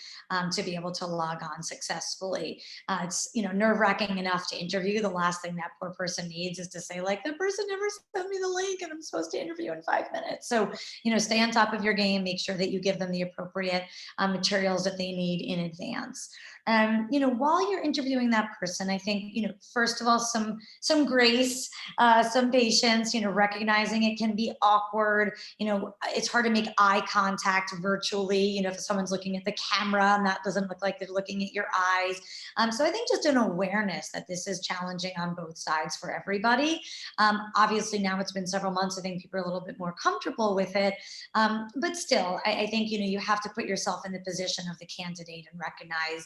to be able to log on successfully. It's, nerve-wracking enough to interview. The last thing that poor person needs is to say, like, the person never sent me the link and I'm supposed to interview in 5 minutes. So, stay on top of your game, make sure that you give them the appropriate materials that they need in advance. While you're interviewing that person, I think, first of all, some grace, some patience, recognizing it can be awkward. It's hard to make eye contact virtually, if someone's looking at the camera and that doesn't look like they're looking at your eyes. So I think just an awareness that this is challenging on both sides for everybody. Obviously now it's been several months. I think people are a little bit more comfortable with it. But still, I think, you have to put yourself in the position of the candidate and recognize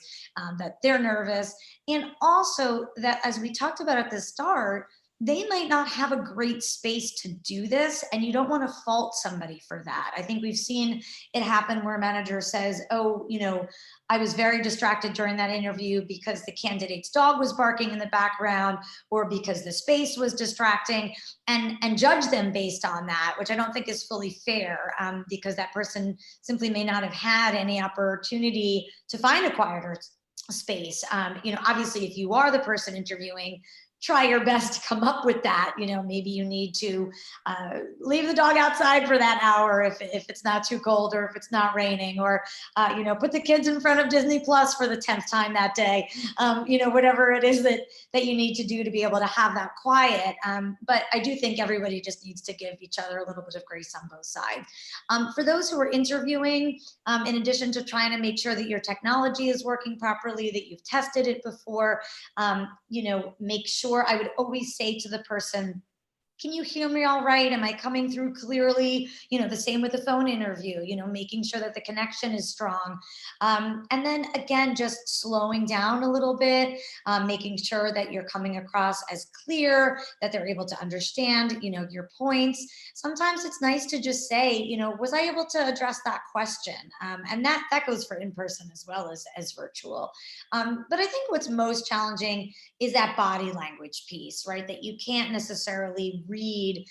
that they're nervous. And also that, as we talked about at the start, they might not have a great space to do this, and you don't want to fault somebody for that. I think we've seen it happen where a manager says, oh, I was very distracted during that interview because the candidate's dog was barking in the background, or because the space was distracting, and judge them based on that, which I don't think is fully fair, because that person simply may not have had any opportunity to find a quieter space. Obviously, if you are the person interviewing, try your best to come up with that. Maybe you need to leave the dog outside for that hour if it's not too cold, or if it's not raining, or put the kids in front of Disney Plus for the 10th time that day. Whatever it is that you need to do to be able to have that quiet. But I do think everybody just needs to give each other a little bit of grace on both sides. For those who are interviewing, in addition to trying to make sure that your technology is working properly, that you've tested it before, make sure, I would always say to the person, can you hear me all right? Am I coming through clearly? The same with the phone interview, making sure that the connection is strong. And then again, just slowing down a little bit, making sure that you're coming across as clear, that they're able to understand, your points. Sometimes it's nice to just say, was I able to address that question? And that goes for in-person as well as virtual. But I think what's most challenging is that body language piece, right? That you can't necessarily read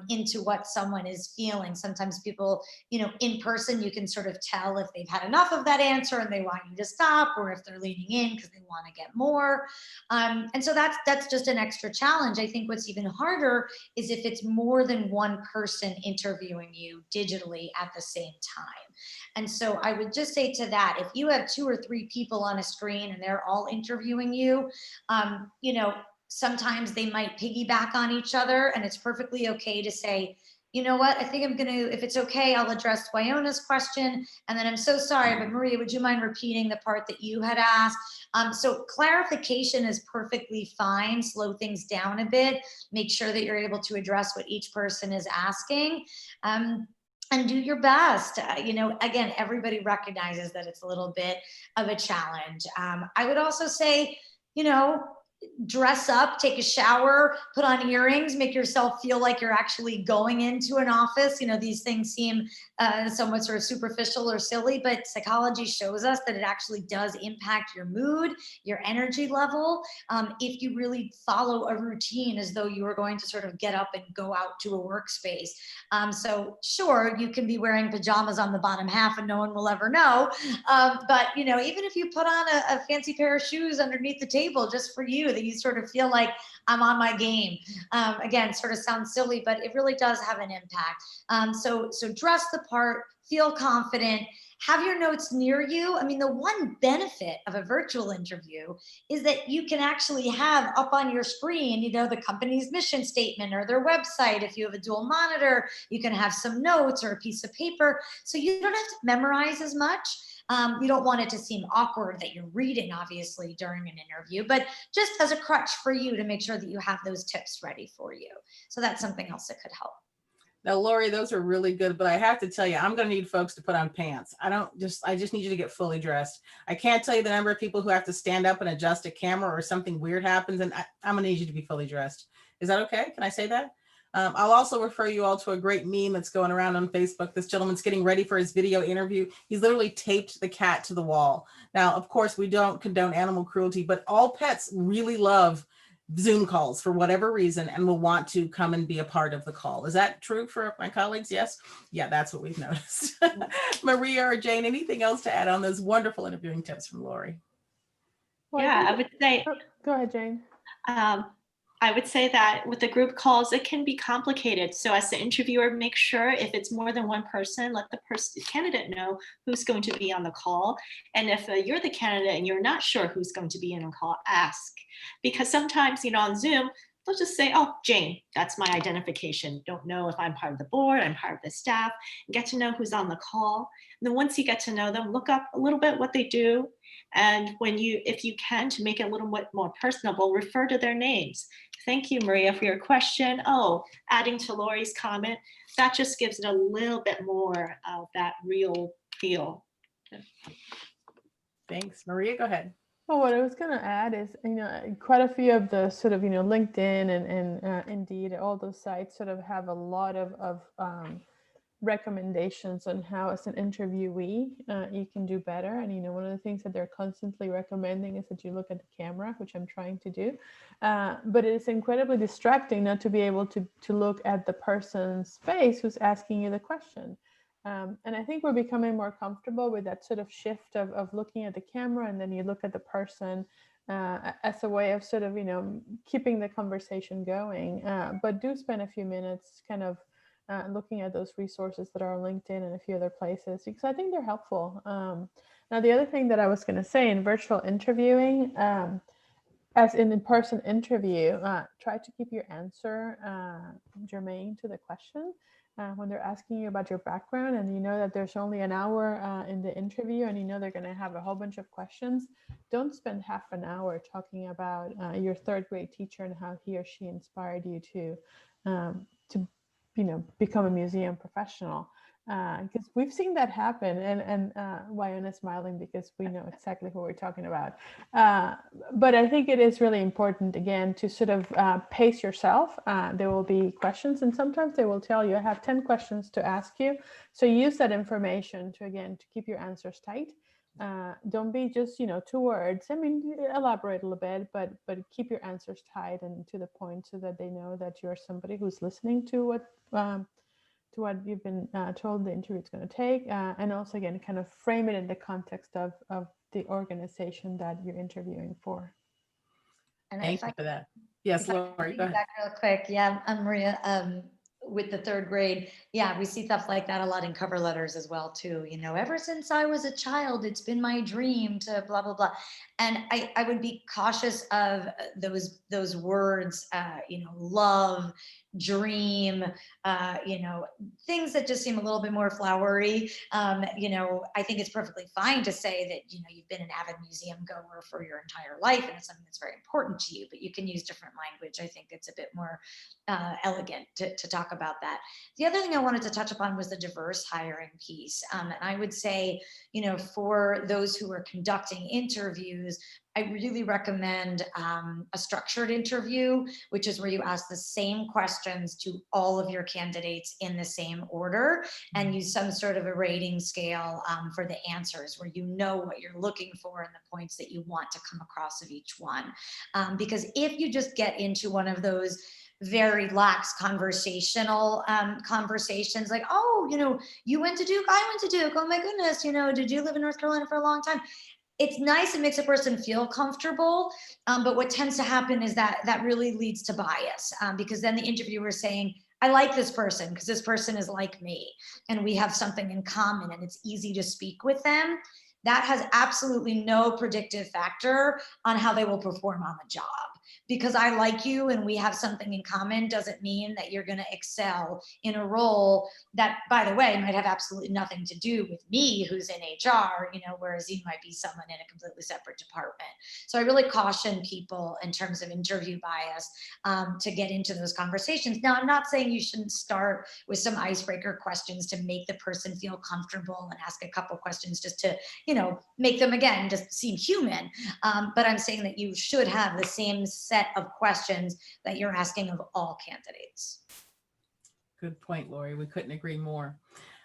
into what someone is feeling. Sometimes people, in person, you can sort of tell if they've had enough of that answer and they want you to stop, or if they're leaning in because they want to get more. And so that's just an extra challenge. I think what's even harder is if it's more than one person interviewing you digitally at the same time. And so I would just say to that, if you have 2 or 3 people on a screen and they're all interviewing you, sometimes they might piggyback on each other, and it's perfectly okay to say, you know what, I think I'm going to, if it's okay, I'll address Wyona's question. And then I'm so sorry, but Maria, would you mind repeating the part that you had asked? So clarification is perfectly fine. Slow things down a bit. Make sure that you're able to address what each person is asking. And do your best. Again, everybody recognizes that it's a little bit of a challenge. I would also say, dress up, take a shower, put on earrings, make yourself feel like you're actually going into an office. You know, these things seem somewhat sort of superficial or silly, but psychology shows us that it actually does impact your mood, your energy level, if you really follow a routine as though you were going to sort of get up and go out to a workspace. So sure, you can be wearing pajamas on the bottom half and no one will ever know. But you know, even if you put on a fancy pair of shoes underneath the table just for you, that you sort of feel like I'm on my game. Again, sort of sounds silly, but it really does have an impact. So dress the part, feel confident, have your notes near you. I mean, the one benefit of a virtual interview is that you can actually have up on your screen, you know, the company's mission statement or their website. If you have a dual monitor, you can have some notes or a piece of paper. So you don't have to memorize as much. You don't want it to seem awkward that you're reading, obviously, during an interview, but just as a crutch for you to make sure that you have those tips ready for you. So that's something else that could help.
Now, Lori, those are really good, but I have to tell you, I'm going to need folks to put on pants. I just need you to get fully dressed. I can't tell you the number of people who have to stand up and adjust a camera or something weird happens, and I'm going to need you to be fully dressed. Is that okay? Can I say that? I'll also refer you all to a great meme that's going around on Facebook. This gentleman's getting ready for his video interview. He's literally taped the cat to the wall. Now, of course, we don't condone animal cruelty, but all pets really love Zoom calls for whatever reason and will want to come and be a part of the call. Is that true for my colleagues? Yes. Yeah, that's what we've noticed. Maria or Jane, anything else to add on those wonderful interviewing tips from Lori?
Well,
Yeah, I would say,
go ahead, Jane.
I would say that with the group calls, it can be complicated. So as the interviewer, make sure if it's more than one person, let the candidate know who's going to be on the call. And if you're the candidate and you're not sure who's going to be in a call, ask. Because sometimes, you know, on Zoom, they'll just say, oh, Jane, that's my identification. Don't know if I'm part of the board, I'm part of the staff, and get to know who's on the call. And then once you get to know them, look up a little bit what they do. And if you can, to make it a little bit more personable, refer to their names. Thank you, Maria, for your question. Oh, adding to Lori's comment, that just gives it a little bit more of that real feel.
Thanks. Maria, go ahead.
Well, what I was going to add is, you know, quite a few of the sort of, you know, LinkedIn and Indeed, all those sites sort of have a lot of recommendations on how, as an interviewee, you can do better. And, you know, one of the things that they're constantly recommending is that you look at the camera, which I'm trying to do. But it is incredibly distracting not to be able to look at the person's face who's asking you the question. And I think we're becoming more comfortable with that sort of shift of looking at the camera, and then you look at the person as a way of sort of, you know, keeping the conversation going. But do spend a few minutes kind of looking at those resources that are on LinkedIn and a few other places, because I think they're helpful. Now, the other thing that I was going to say in virtual interviewing, as in in-person interview, try to keep your answer germane to the question. When they're asking you about your background and you know that there's only an hour in the interview and you know they're going to have a whole bunch of questions, don't spend half an hour talking about your third grade teacher and how he or she inspired you to you know, become a museum professional. Because we've seen that happen, and Wyona's smiling because we know exactly who we're talking about. But I think it is really important, again, to sort of pace yourself. There will be questions, and sometimes they will tell you, I have 10 questions to ask you. So use that information to, again, to keep your answers tight. Don't be just, you know, 2 words. I mean, elaborate a little bit, but keep your answers tight and to the point so that they know that you're somebody who's listening to what you've been told the interview is going to take, and also, again, kind of frame it in the context of the organization that you're interviewing for.
And
Thank you for that. Yes, Lori, go ahead.
Back real quick. Yeah, Maria, with the third grade, yeah, we see stuff like that a lot in cover letters as well too. You know, ever since I was a child, it's been my dream to blah blah blah. And I would be cautious of those words, you know, love, dream, you know, things that just seem a little bit more flowery. You know, I think it's perfectly fine to say that, you know, you've been an avid museum goer for your entire life and it's something that's very important to you, but you can use different language. I think it's a bit more elegant to talk about that. The other thing I wanted to touch upon was the diverse hiring piece. And I would say, you know, for those who are conducting interviews, I I really recommend a structured interview, which is where you ask the same questions to all of your candidates in the same order and use some sort of a rating scale for the answers, where you know what you're looking for and the points that you want to come across of each one. Because if you just get into one of those very lax conversational conversations like, oh, you went to Duke, I went to Duke, oh my goodness, did you live in North Carolina for a long time? It's nice, it makes a person feel comfortable, but what tends to happen is that really leads to bias, because then the interviewer is saying, I like this person because this person is like me and we have something in common and it's easy to speak with them. That has absolutely no predictive factor on how they will perform on the job. Because I like you and we have something in common doesn't mean that you're going to excel in a role that, by the way, might have absolutely nothing to do with me who's in HR, whereas you might be someone in a completely separate department. So I really caution people in terms of interview bias to get into those conversations. Now, I'm not saying you shouldn't start with some icebreaker questions to make the person feel comfortable and ask a couple questions just to, make them, again, just seem human. But I'm saying that you should have the same set of questions that you're asking of all candidates.
Good point, Lori. We couldn't agree more.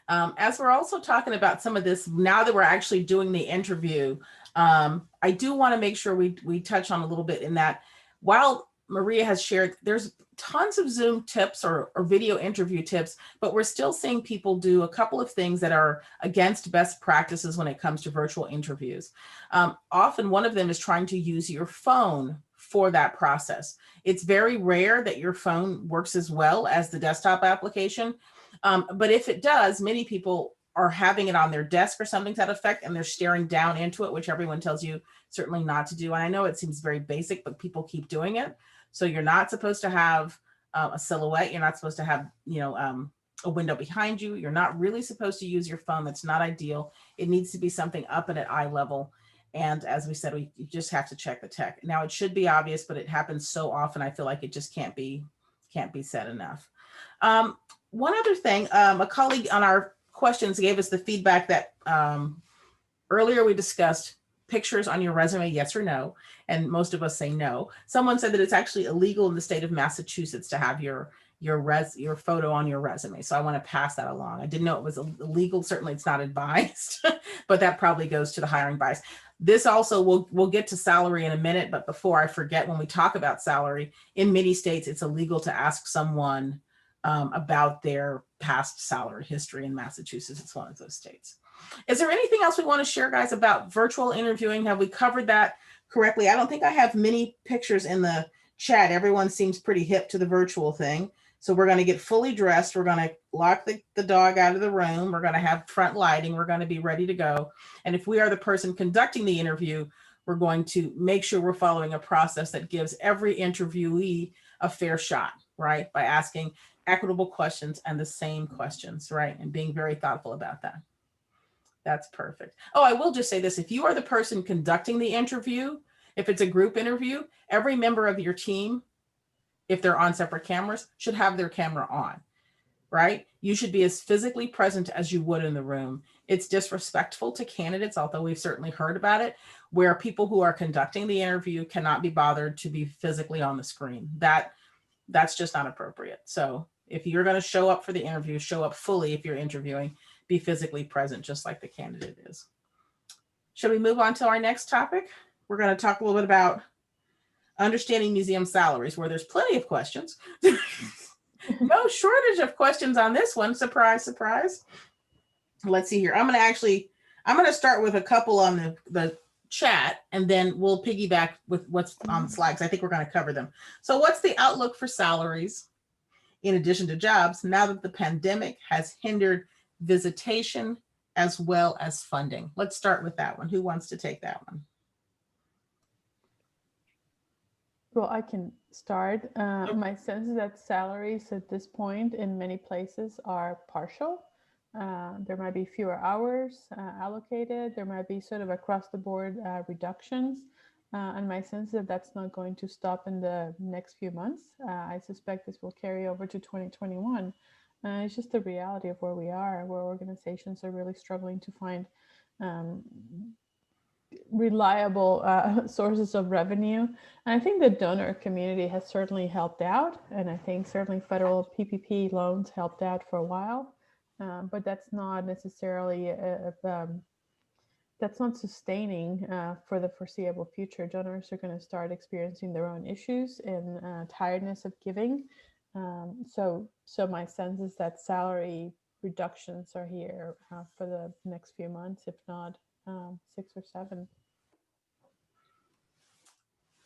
As we're also talking about some of this, now that we're actually doing the interview, I do want to make sure we touch on a little bit in that while Maria has shared, there's tons of Zoom tips or video interview tips, but we're still seeing people do a couple of things that are against best practices when it comes to virtual interviews. Often one of them is trying to use your phone for that process. It's very rare that your phone works as well as the desktop application. But if it does, many people are having it on their desk or something to that effect, and they're staring down into it, which everyone tells you certainly not to do. And I know it seems very basic, but people keep doing it. So you're not supposed to have a silhouette. You're not supposed to have, a window behind you. You're not really supposed to use your phone. That's not ideal. It needs to be something up and at eye level. And as we said, you just have to check the tech. Now it should be obvious, but it happens so often. I feel like it just can't be said enough. One other thing, a colleague on our questions gave us the feedback that earlier we discussed pictures on your resume, yes or no, and most of us say no. Someone said that it's actually illegal in the state of Massachusetts to have your photo on your resume. So I want to pass that along. I didn't know it was illegal. Certainly it's not advised, but that probably goes to the hiring bias. This also, we'll get to salary in a minute, but before I forget, when we talk about salary, in many states, it's illegal to ask someone about their past salary history. In Massachusetts, it's one of those states. Is there anything else we want to share, guys, about virtual interviewing? Have we covered that correctly? I don't think I have many pictures in the chat. Everyone seems pretty hip to the virtual thing. So we're going to get fully dressed. We're going to lock the dog out of the room. We're going to have front lighting. We're going to be ready to go. And if we are the person conducting the interview, we're going to make sure we're following a process that gives every interviewee a fair shot, right? By asking equitable questions and the same questions, right? And being very thoughtful about that. That's perfect. Oh, I will just say this. If you are the person conducting the interview, if it's a group interview, every member of your team, if they're on separate cameras, should have their camera on, right? You should be as physically present as you would in the room. It's disrespectful to candidates, although we've certainly heard about it, where people who are conducting the interview cannot be bothered to be physically on the screen. That's just not appropriate. So if you're going to show up for the interview, show up fully. If you're interviewing, be physically present, just like the candidate is. Should we move on to our next topic? We're going to talk a little bit about understanding museum salaries, where there's plenty of questions. No shortage of questions on this one. Surprise, surprise. Let's see here. I'm going to start with a couple on the chat, and then we'll piggyback with what's on the slides. I think we're going to cover them. So what's the outlook for salaries in addition to jobs now that the pandemic has hindered visitation as well as funding? Let's start with that one. Who wants to take that one?
Well, I can start. My sense is that salaries at this point in many places are partial. There might be fewer hours allocated. There might be sort of across the board reductions. And my sense is that that's not going to stop in the next few months. I suspect this will carry over to 2021. It's just the reality of where we are, where organizations are really struggling to find reliable sources of revenue. And I think the donor community has certainly helped out. And I think certainly federal PPP loans helped out for a while. But that's not necessarily that's not sustaining for the foreseeable future. Donors are going to start experiencing their own issues and tiredness of giving. So my sense is that salary reductions are here for the next few months, if not 6 or 7.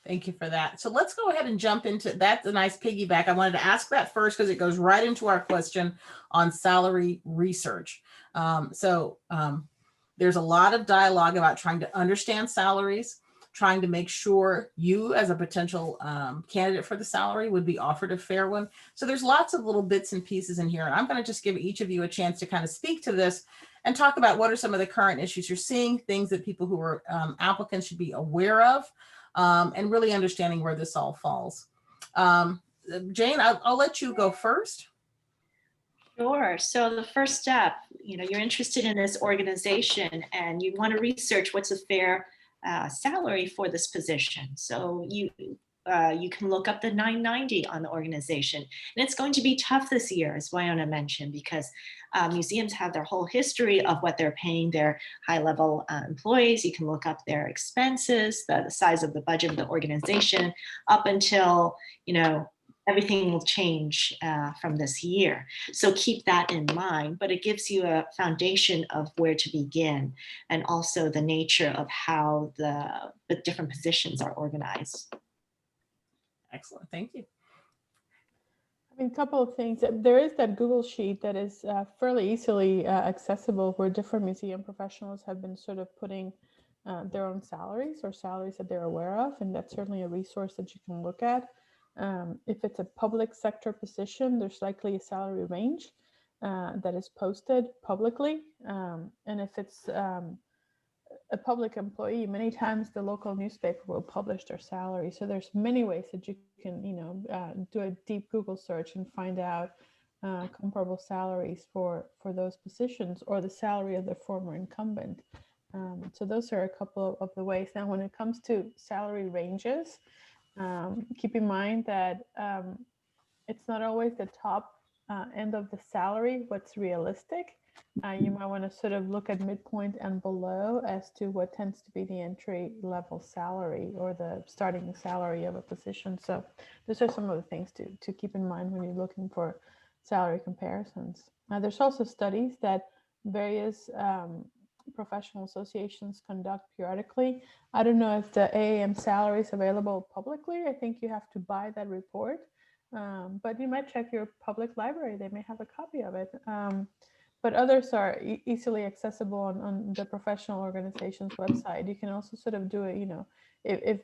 Thank you for that. So let's go ahead and jump into, that's a nice piggyback. I wanted to ask that first because it goes right into our question on salary research. There's a lot of dialogue about trying to understand salaries, trying to make sure you as a potential candidate for the salary would be offered a fair one. So there's lots of little bits and pieces in here. And I'm going to just give each of you a chance to kind of speak to this and talk about what are some of the current issues you're seeing, things that people who are applicants should be aware of, and really understanding where this all falls. Jane, I'll let you go first.
Sure. So the first step, you're interested in this organization and you want to research what's a fair salary for this position. So you can look up the 990 on the organization. And it's going to be tough this year, as Wyona mentioned, because museums have their whole history of what they're paying their high-level employees. You can look up their expenses, the size of the budget of the organization, up until, everything will change from this year. So keep that in mind, but it gives you a foundation of where to begin and also the nature of how the different positions are organized.
Excellent, thank you.
I mean, a couple of things. There is that Google sheet that is fairly easily accessible where different museum professionals have been sort of putting their own salaries or salaries that they're aware of. And that's certainly a resource that you can look at. If it's a public sector position, there's likely a salary range that is posted publicly. And if it's a public employee, many times the local newspaper will publish their salary. So there's many ways that you can, do a deep Google search and find out comparable salaries for those positions or the salary of the former incumbent. So those are a couple of the ways. Now, when it comes to salary ranges, keep in mind that it's not always the top end of the salary what's realistic. You might want to sort of look at midpoint and below as to what tends to be the entry level salary or the starting salary of a position. So those are some of the things to keep in mind when you're looking for salary comparisons. Now, there's also studies that various professional associations conduct periodically. I don't know if the AAM salary is available publicly. I think you have to buy that report, but you might check your public library. They may have a copy of it. But others are easily accessible on the professional organization's website. You can also sort of do it, if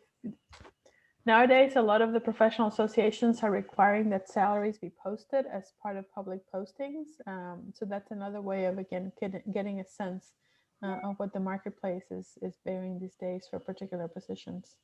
nowadays a lot of the professional associations are requiring that salaries be posted as part of public postings. So that's another way of, again, getting a sense of what the marketplace is bearing these days for particular positions.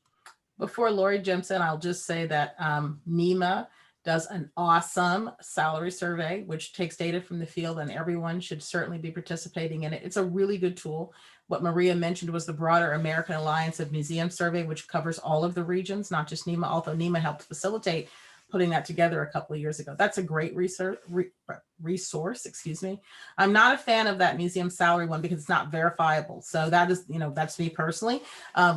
Before Lori jumps in, I'll just say that NEMA does an awesome salary survey, which takes data from the field, and everyone should certainly be participating in it. It's a really good tool. What Maria mentioned was the broader American Alliance of Museums survey, which covers all of the regions, not just NEMA, although NEMA helped facilitate putting that together a couple of years ago. That's a great resource, excuse me. I'm not a fan of that museum salary one because it's not verifiable. So that is, that's me personally.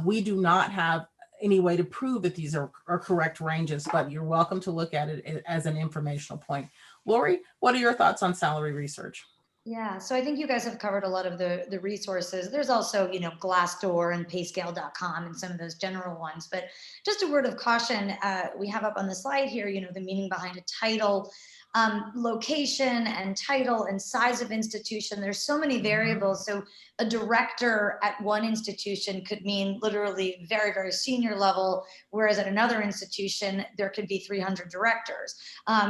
We do not have any way to prove that these are correct ranges, but you're welcome to look at it as an informational point. Lori, what are your thoughts on salary research?
Yeah, so I think you guys have covered a lot of the resources. There's also, Glassdoor and payscale.com and some of those general ones, but just a word of caution, we have up on the slide here, the meaning behind a title, location and title and size of institution. There's so many variables. So a director at one institution could mean literally very, very senior level, whereas at another institution, there could be 300 directors.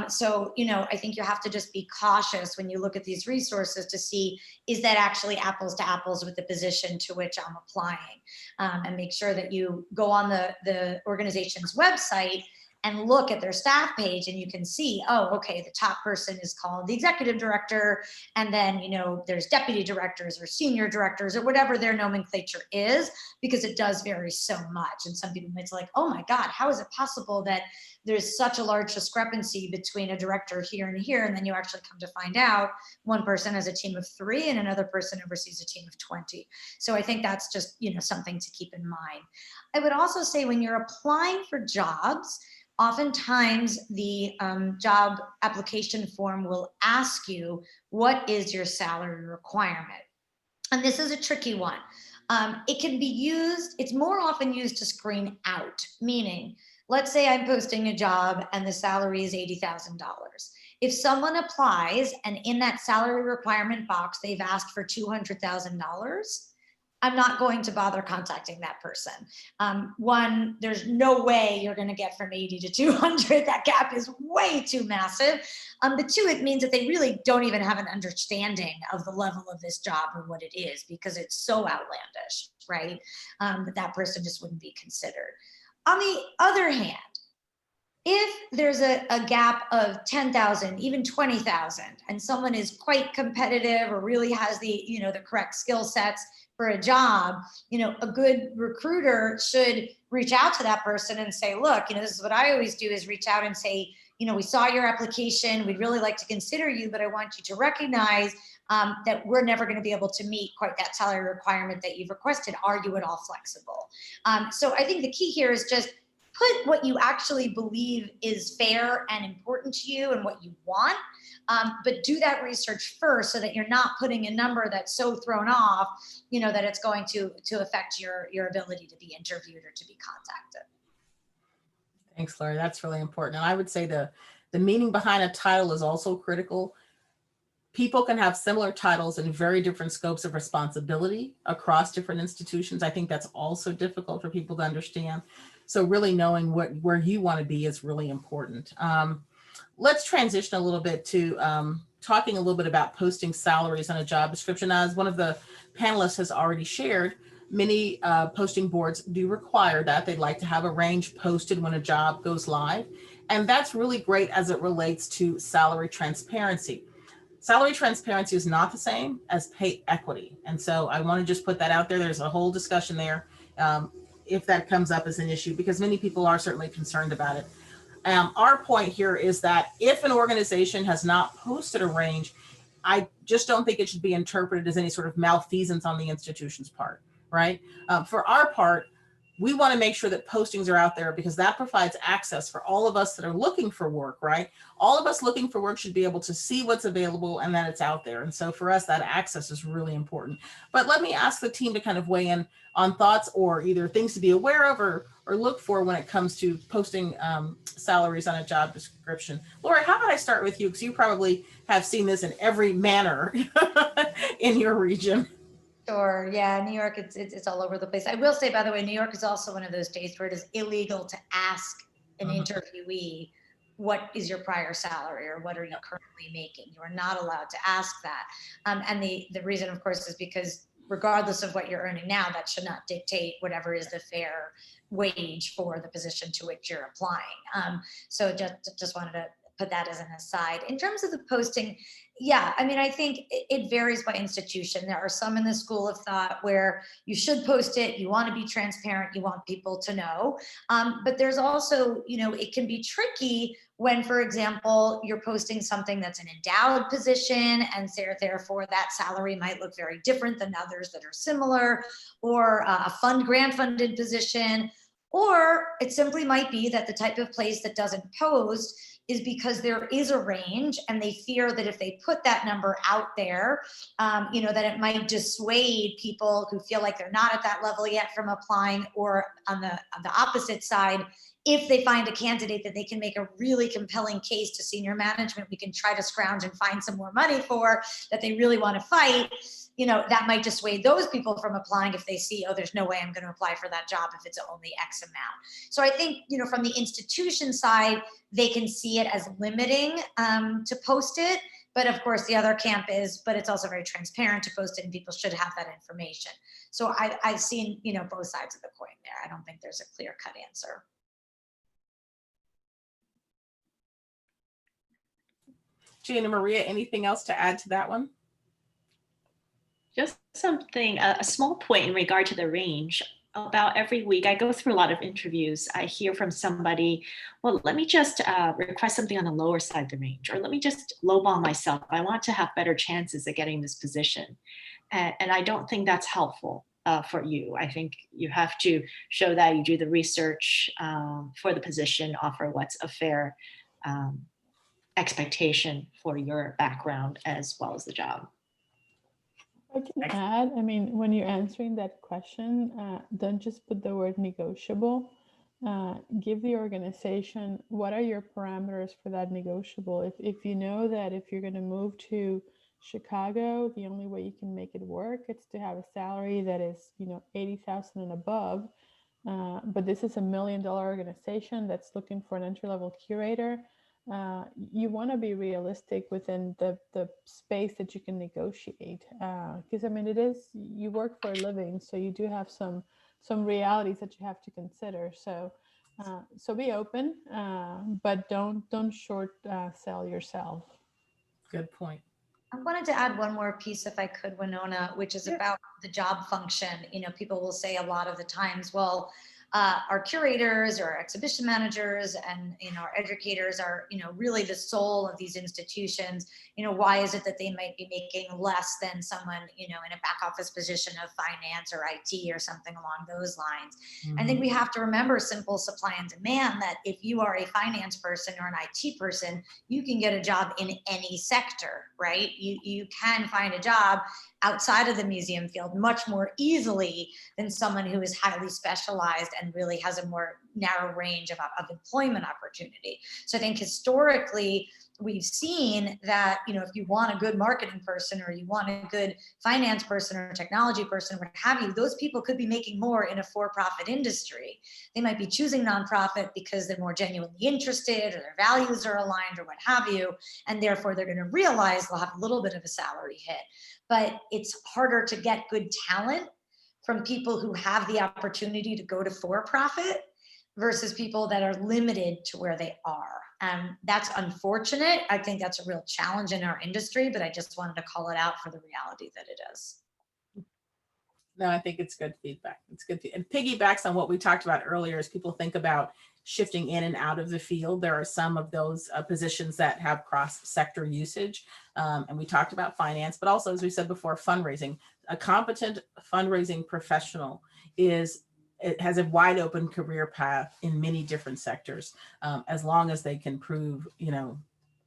So, I think you have to just be cautious when you look at these resources to see, is that actually apples to apples with the position to which I'm applying? And make sure that you go on the organization's website and look at their staff page, and you can see, oh, okay, the top person is called the executive director, and then, you know, there's deputy directors or senior directors or whatever their nomenclature is, because it does vary so much. And some people might be like, oh my God, how is it possible that there's such a large discrepancy between a director here and here? And then you actually come to find out one person has a team of 3 and another person oversees a team of 20. So I think that's just, you know, something to keep in mind. I would also say when you're applying for jobs, oftentimes the job application form will ask you, what is your salary requirement? And this is a tricky one. It can be used, it's more often used to screen out, meaning, let's say I'm posting a job and the salary is $80,000. If someone applies and in that salary requirement box, they've asked for $200,000, I'm not going to bother contacting that person. One, there's no way you're going to get from 80 to 200. That gap is way too massive. But 2, it means that they really don't even have an understanding of the level of this job or what it is, because it's so outlandish, right? That person just wouldn't be considered. On the other hand, if there's a gap of 10,000, even 20,000, and someone is quite competitive or really has the, you know, the correct skill sets for a job, you know, a good recruiter should reach out to that person and say, look, you know, this is what I always do, is reach out and say, you know, we saw your application, we'd really like to consider you, but I want you to recognize that we're never going to be able to meet quite that salary requirement that you've requested. Are you at all flexible? So I think the key here is just put what you actually believe is fair and important to you and what you want, but do that research first so that you're not putting a number that's so thrown off, you know, that it's going to affect your ability to be interviewed or to be contacted.
Thanks, Laurie. That's really important. And I would say the meaning behind a title is also critical. People can have similar titles and very different scopes of responsibility across different institutions. I think that's also difficult for people to understand. So really knowing where you want to be is really important. Let's transition a little bit to talking a little bit about posting salaries on a job description. As one of the panelists has already shared, many posting boards do require that. They'd like to have a range posted when a job goes live. And that's really great as it relates to salary transparency. Salary transparency is not the same as pay equity. And so I want to just put that out there. There's a whole discussion there if that comes up as an issue, because many people are certainly concerned about it. Our point here is that if an organization has not posted a range, I just don't think it should be interpreted as any sort of malfeasance on the institution's part, right? For our part, we want to make sure that postings are out there because that provides access for all of us that are looking for work, right? All of us looking for work should be able to see what's available and that it's out there. And so for us, that access is really important. But let me ask the team to kind of weigh in on thoughts or either things to be aware of or look for when it comes to posting salaries on a job description. Laura, how about I start with you? Because you probably have seen this in every manner in your region.
Sure. Yeah. New York, it's all over the place. I will say, by the way, New York is also one of those states where it is illegal to ask an interviewee, what is your prior salary or what are you currently making? You are not allowed to ask that. And the reason, of course, is because regardless of what you're earning now, that should not dictate whatever is the fair wage for the position to which you're applying. So just wanted to put that as an aside. In terms of the posting, yeah, I mean, I think it varies by institution. There are some in the school of thought where you should post it, you want to be transparent, you want people to know. But there's also, you know, it can be tricky when, for example, you're posting something that's an endowed position and therefore that salary might look very different than others that are similar, or a grant funded position, or it simply might be that the type of place that doesn't post is because there is a range and they fear that if they put that number out there, you know, that it might dissuade people who feel like they're not at that level yet from applying, or on the opposite side, if they find a candidate that they can make a really compelling case to senior management, we can try to scrounge and find some more money for, that they really want to fight, you know, that might dissuade those people from applying if they see, oh, there's no way I'm going to apply for that job if it's only X amount. So I think, you know, from the institution side, they can see it as limiting to post it. But of course, the other camp is, but it's also very transparent to post it and people should have that information. So I've seen, you know, both sides of the coin there. I don't think there's a clear-cut answer.
Gina Maria, anything else to add to that one?
Just something, a small point in regard to the range. About every week, I go through a lot of interviews. I hear from somebody, well, let me just request something on the lower side of the range, or let me just lowball myself. I want to have better chances of getting this position. And I don't think that's helpful for you. I think you have to show that you do the research for the position, offer what's a fair expectation for your background as well as the job.
I can add, I mean, when you're answering that question, don't just put the word negotiable. Give the organization what are your parameters for that negotiable. If you know that if you're going to move to Chicago, the only way you can make it work it's to have a salary that is 80,000 and above. But this is $1 million organization that's looking for an entry-level curator. You want to be realistic within the space that you can negotiate, because I mean you work for a living, so you do have some realities that you have to consider. So be open, but don't short sell yourself.
Good point.
I wanted to add one more piece, if I could, Wyona, which is about the job function. People will say a lot of the times, well, our curators or our exhibition managers and our educators are really the soul of these institutions. Why is it that they might be making less than someone in a back office position of finance or IT or something along those lines?
Mm-hmm.
I think we have to remember simple supply and demand, that if you are a finance person or an IT person, you can get a job in any sector, right? You can find a job outside of the museum field much more easily than someone who is highly specialized and really has a more narrow range of employment opportunity. So I think historically, we've seen that, if you want a good marketing person or you want a good finance person or technology person, what have you, those people could be making more in a for-profit industry. They might be choosing nonprofit because they're more genuinely interested or their values are aligned or what have you. And therefore they're going to realize they'll have a little bit of a salary hit. But it's harder to get good talent from people who have the opportunity to go to for-profit versus people that are limited to where they are. And that's unfortunate. I think that's a real challenge in our industry, but I just wanted to call it out for the reality that it is.
No, I think it's good feedback. It's good. And piggybacks on what we talked about earlier as people think about shifting in and out of the field. There are some of those positions that have cross-sector usage. And we talked about finance, but also, as we said before, fundraising. A competent fundraising professional it has a wide open career path in many different sectors, as long as they can prove,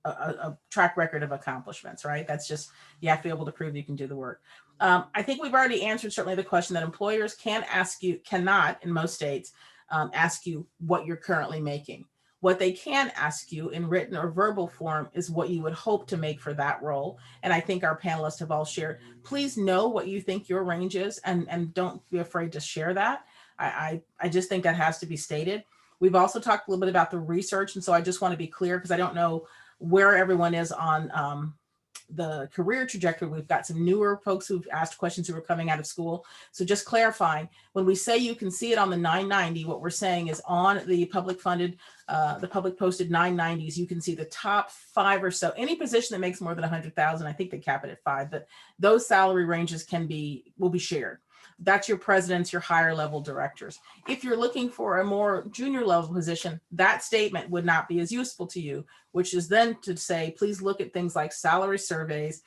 a track record of accomplishments, right? That's just, you have to be able to prove you can do the work. I think we've already answered certainly the question that employers cannot in most states ask you what you're currently making. What they can ask you in written or verbal form is what you would hope to make for that role. And I think our panelists have all shared, please know what you think your range is and don't be afraid to share that. I just think that has to be stated. We've also talked a little bit about the research. And so I just want to be clear because I don't know where everyone is on the career trajectory. We've got some newer folks who've asked questions who are coming out of school. So just clarifying, when we say you can see it on the 990, what we're saying is on the public funded, the public posted 990s, you can see the top 5 or so, any position that makes more than 100,000, I think they cap it at 5, but those salary ranges will be shared. That's your presidents, your higher level directors. If you're looking for a more junior level position, that statement would not be as useful to you, which is then to say, please look at things like salary surveys.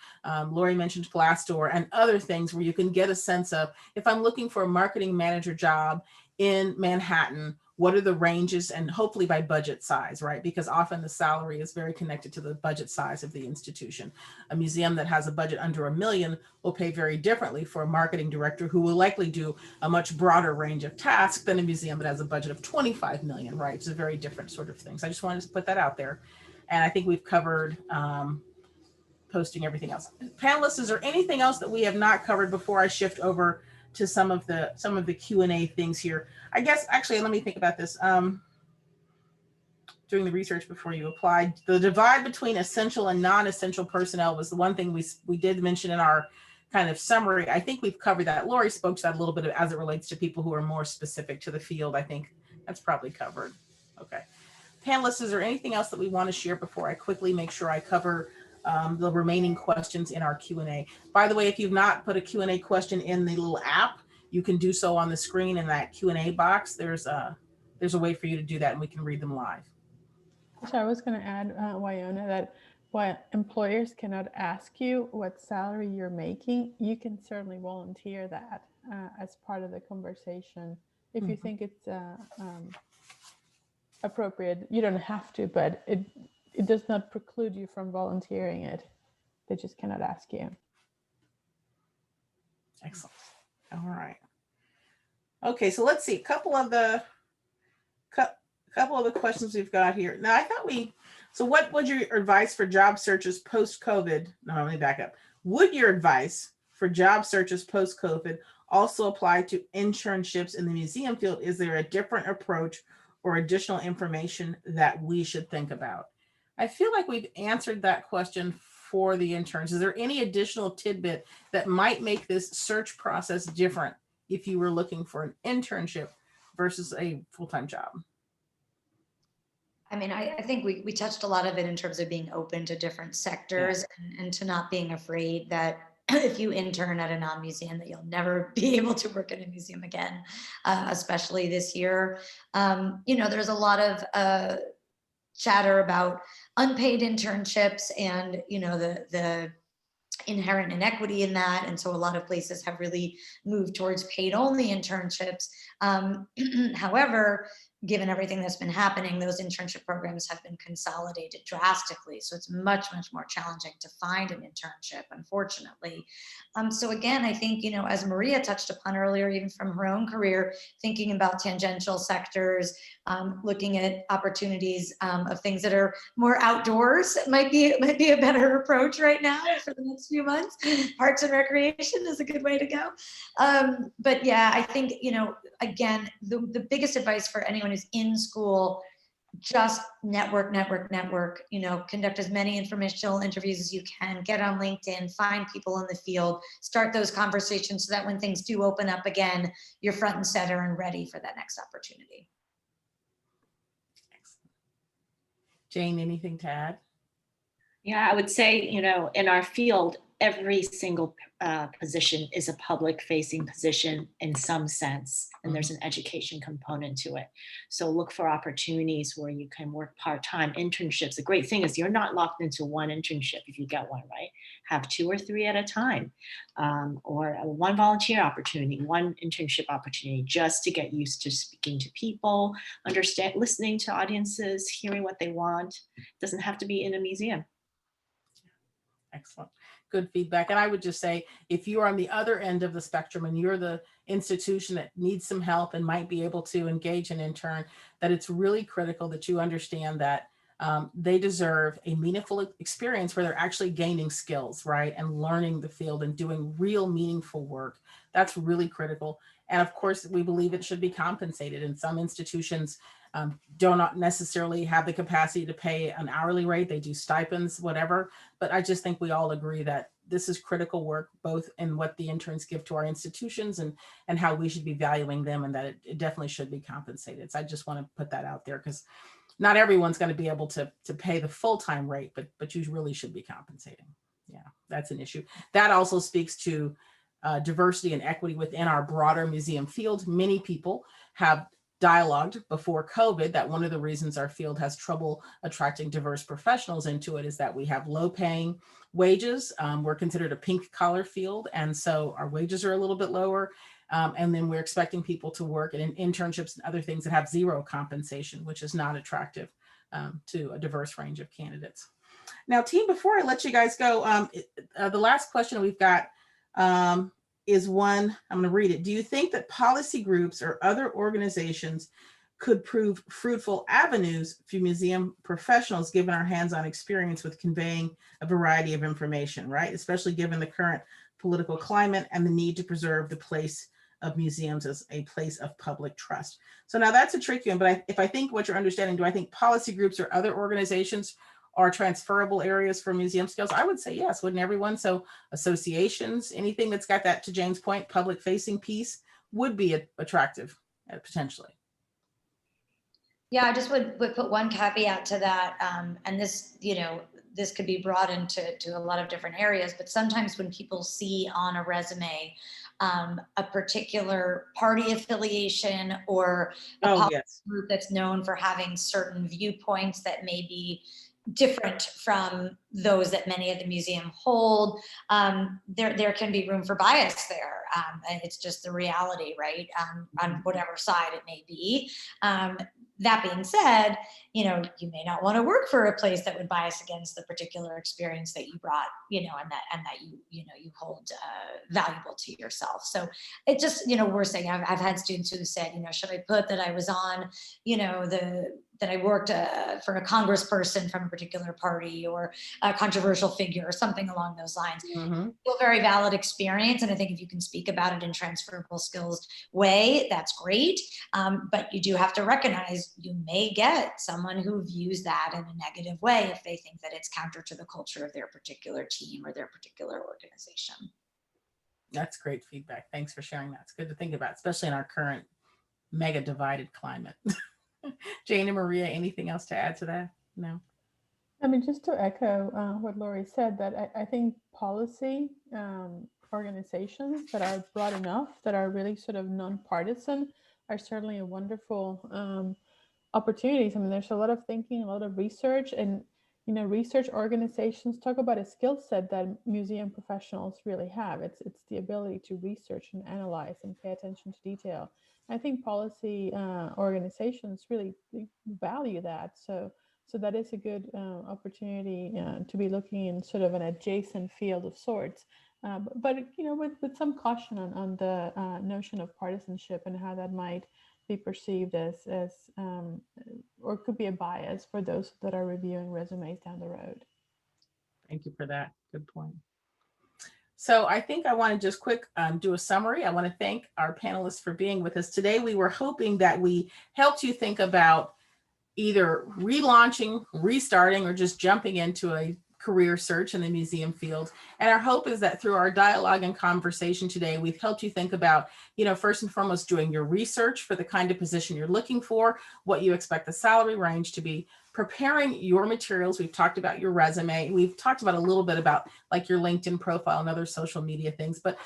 Lori mentioned Glassdoor and other things where you can get a sense of, if I'm looking for a marketing manager job in Manhattan, what are the ranges, and hopefully by budget size, right? Because often the salary is very connected to the budget size of the institution. A museum that has a budget under $1 million will pay very differently for a marketing director who will likely do a much broader range of tasks than a museum that has a budget of 25 million, right? It's a very different sort of thing. So I just wanted to put that out there. And I think we've covered posting everything else. Panelists, is there anything else that we have not covered before I shift over to some of the Q&A things here? I guess, actually, let me think about this. Doing the research before you applied, the divide between essential and non-essential personnel was the one thing we did mention in our kind of summary. I think we've covered that. Lori spoke to that a little bit as it relates to people who are more specific to the field. I think that's probably covered. Okay. Panelists, is there anything else that we want to share before I quickly make sure I cover the remaining questions in our Q&A. By the way, if you've not put a Q&A question in the little app, you can do so on the screen in that Q&A box. There's a way for you to do that, and we can read them live.
So I was going to add, Wyona, that while employers cannot ask you what salary you're making, you can certainly volunteer that as part of the conversation if you think it's appropriate. You don't have to, but it does not preclude you from volunteering it. They just cannot ask you.
Excellent. All right. Okay, so let's see a couple of the questions we've got here. Now, I thought so what would your advice for job searches post-COVID? No, let me back up. Would your advice for job searches post-COVID also apply to internships in the museum field? Is there a different approach or additional information that we should think about? I feel like we've answered that question for the interns. Is there any additional tidbit that might make this search process different if you were looking for an internship versus a full-time job?
I mean, I think we touched a lot of it in terms of being open to different sectors and to not being afraid that if you intern at a non-museum that you'll never be able to work in a museum again, especially this year. There's a lot of chatter about unpaid internships and, the inherent inequity in that. And so a lot of places have really moved towards paid only internships. However, given everything that's been happening, those internship programs have been consolidated drastically. So it's much, much more challenging to find an internship, unfortunately. So again, I think, as Maria touched upon earlier, even from her own career, thinking about tangential sectors, looking at opportunities of things that are more outdoors might be a better approach right now for the next few months. Parks and recreation is a good way to go. But yeah, I think, again, the biggest advice for anyone who's in school, just network, conduct as many informational interviews as you can, get on LinkedIn, find people in the field, start those conversations so that when things do open up again, you're front and center and ready for that next opportunity.
Excellent. Jane, anything to add?
Yeah, I would say, in our field, every single position is a public facing position in some sense, and there's an education component to it. So look for opportunities where you can work part-time. Internships, the great thing is you're not locked into one internship if you get one, right? Have 2 or 3 at a time, or one volunteer opportunity, one internship opportunity, just to get used to speaking to people, listening to audiences, hearing what they want. It doesn't have to be in a museum.
Excellent. Good feedback. And I would just say, if you're on the other end of the spectrum and you're the institution that needs some help and might be able to engage an intern, that it's really critical that you understand that they deserve a meaningful experience where they're actually gaining skills, right? And learning the field and doing real meaningful work. That's really critical. And of course, we believe it should be compensated. And some institutions do not necessarily have the capacity to pay an hourly rate. They do stipends, whatever. But I just think we all agree that this is critical work, both in what the interns give to our institutions and how we should be valuing them, and that it definitely should be compensated. So I just want to put that out there, because not everyone's going to be able to pay the full-time rate, but you really should be compensating. Yeah, that's an issue. That also speaks to diversity and equity within our broader museum field. Many people have dialogued before COVID that one of the reasons our field has trouble attracting diverse professionals into it is that we have low paying wages. We're considered a pink collar field, and so our wages are a little bit lower. And then we're expecting people to work in internships and other things that have zero compensation, which is not attractive to a diverse range of candidates. Now, team, before I let you guys go, the last question we've got is one, I'm going to read it. Do you think that policy groups or other organizations could prove fruitful avenues for museum professionals, given our hands-on experience with conveying a variety of information, right? Especially given the current political climate and the need to preserve the place of museums as a place of public trust. So now that's a tricky one, but if I think what you're understanding, do I think policy groups or other organizations are transferable areas for museum skills? I would say yes, wouldn't everyone? So associations, anything that's got that, to Jane's point, public facing piece would be attractive potentially. Yeah,
I just would put one caveat to that. And this, this could be brought to a lot of different areas, but sometimes when people see on a resume a particular party affiliation or a
Oh,
policy
yes.
group that's known for having certain viewpoints that may be different from those that many of the museum hold, there can be room for bias there. And it's just the reality, right? On whatever side it may be. That being said, you may not want to work for a place that would bias against the particular experience that you brought, and that you hold valuable to yourself. So it just, we're saying, I've had students who said, should I put that I was on, that I worked for a congressperson from a particular party or a controversial figure or something along those lines.
Mm-hmm.
Still very valid experience. And I think if you can speak about it in transferable skills way, that's great. But you do have to recognize you may get someone who views that in a negative way if they think that it's counter to the culture of their particular team or their particular organization.
That's great feedback. Thanks for sharing that. It's good to think about, especially in our current mega divided climate. Jane and Maria, anything else to add to that? No.
I mean, just to echo what Lori said, that I think policy organizations that are broad enough, that are really sort of nonpartisan, are certainly a wonderful opportunities. I mean, there's a lot of thinking, a lot of research, and research organizations talk about a skill set that museum professionals really have. It's the ability to research and analyze and pay attention to detail. I think policy organizations really value that. So that is a good opportunity to be looking in sort of an adjacent field of sorts. But with some caution on the notion of partisanship and how that might be perceived as or could be a bias for those that are reviewing resumes down the road.
Thank you for that. Good point. So I think I want to just quick do a summary. I want to thank our panelists for being with us today. We were hoping that we helped you think about either relaunching, restarting, or just jumping into a career search in the museum field. And our hope is that through our dialogue and conversation today, we've helped you think about, first and foremost, doing your research for the kind of position you're looking for, what you expect the salary range to be, preparing your materials. We've talked about your resume. We've talked about a little bit about like your LinkedIn profile and other social media things, but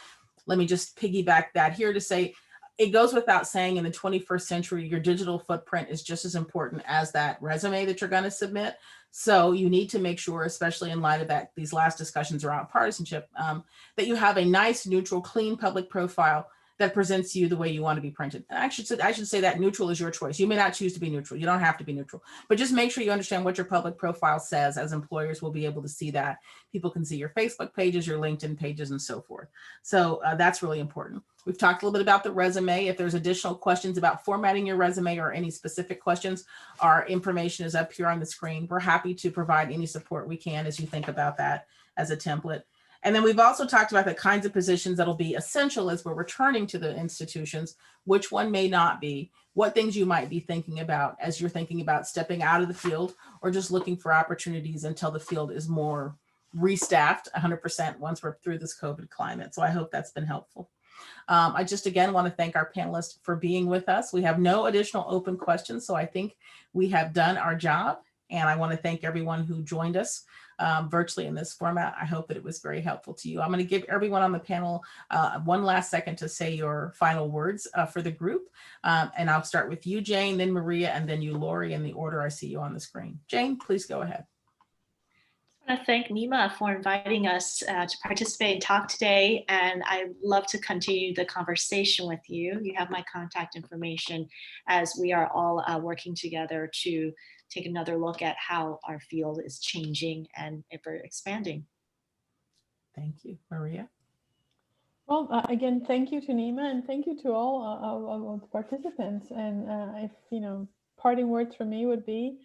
let me just piggyback that here to say, it goes without saying in the 21st century, your digital footprint is just as important as that resume that you're going to submit. So you need to make sure, especially in light of that, these last discussions around partisanship, that you have a nice, neutral, clean public profile that presents you the way you want to be printed. And I should say that neutral is your choice. You may not choose to be neutral. You don't have to be neutral, but just make sure you understand what your public profile says, as employers will be able to see that. People can see your Facebook pages, your LinkedIn pages, and so forth. So that's really important. We've talked a little bit about the resume. If there's additional questions about formatting your resume or any specific questions, our information is up here on the screen. We're happy to provide any support we can as you think about that as a template. And then we've also talked about the kinds of positions that'll be essential as we're returning to the institutions, which one may not be, what things you might be thinking about as you're thinking about stepping out of the field or just looking for opportunities until the field is more restaffed 100% once we're through this COVID climate. So I hope that's been helpful. I just again want to thank our panelists for being with us. We have no additional open questions, so I think we have done our job. And I want to thank everyone who joined us virtually in this format. I hope that it was very helpful to you. I'm going to give everyone on the panel one last second to say your final words for the group. And I'll start with you, Jane, then Maria, and then you, Lori, in the order I see you on the screen. Jane, please go ahead.
I want to thank Nima for inviting us to participate and talk today. And I'd love to continue the conversation with you. You have my contact information as we are all working together to take another look at how our field is changing and ever expanding.
Thank you, Maria.
Well, again, thank you to Nima, and thank you to all of the participants. And if, parting words for me would be,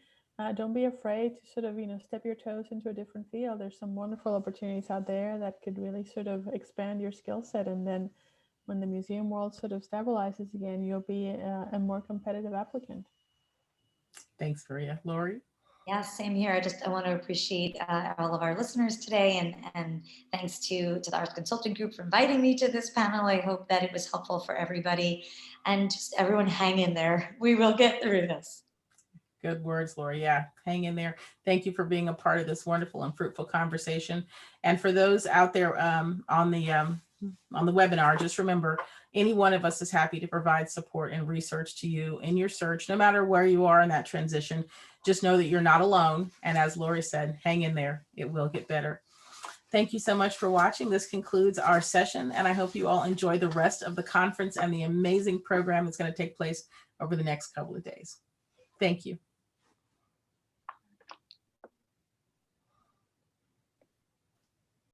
don't be afraid to sort of, step your toes into a different field. There's some wonderful opportunities out there that could really sort of expand your skill set. And then when the museum world sort of stabilizes again, you'll be a more competitive applicant.
Thanks, Maria. Lori?
Yeah, same here. I want to appreciate all of our listeners today, and thanks to the Arts Consulting Group for inviting me to this panel. I hope that it was helpful for everybody, and just everyone hang in there. We will get through this.
Good words, Lori. Yeah, hang in there. Thank you for being a part of this wonderful and fruitful conversation. And for those out there on the webinar, just remember, any one of us is happy to provide support and research to you in your search, no matter where you are in that transition. Just know that you're not alone. And as Lori said, hang in there. It will get better. Thank you so much for watching. This concludes our session, and I hope you all enjoy the rest of the conference and the amazing program that's going to take place over the next couple of days. Thank you.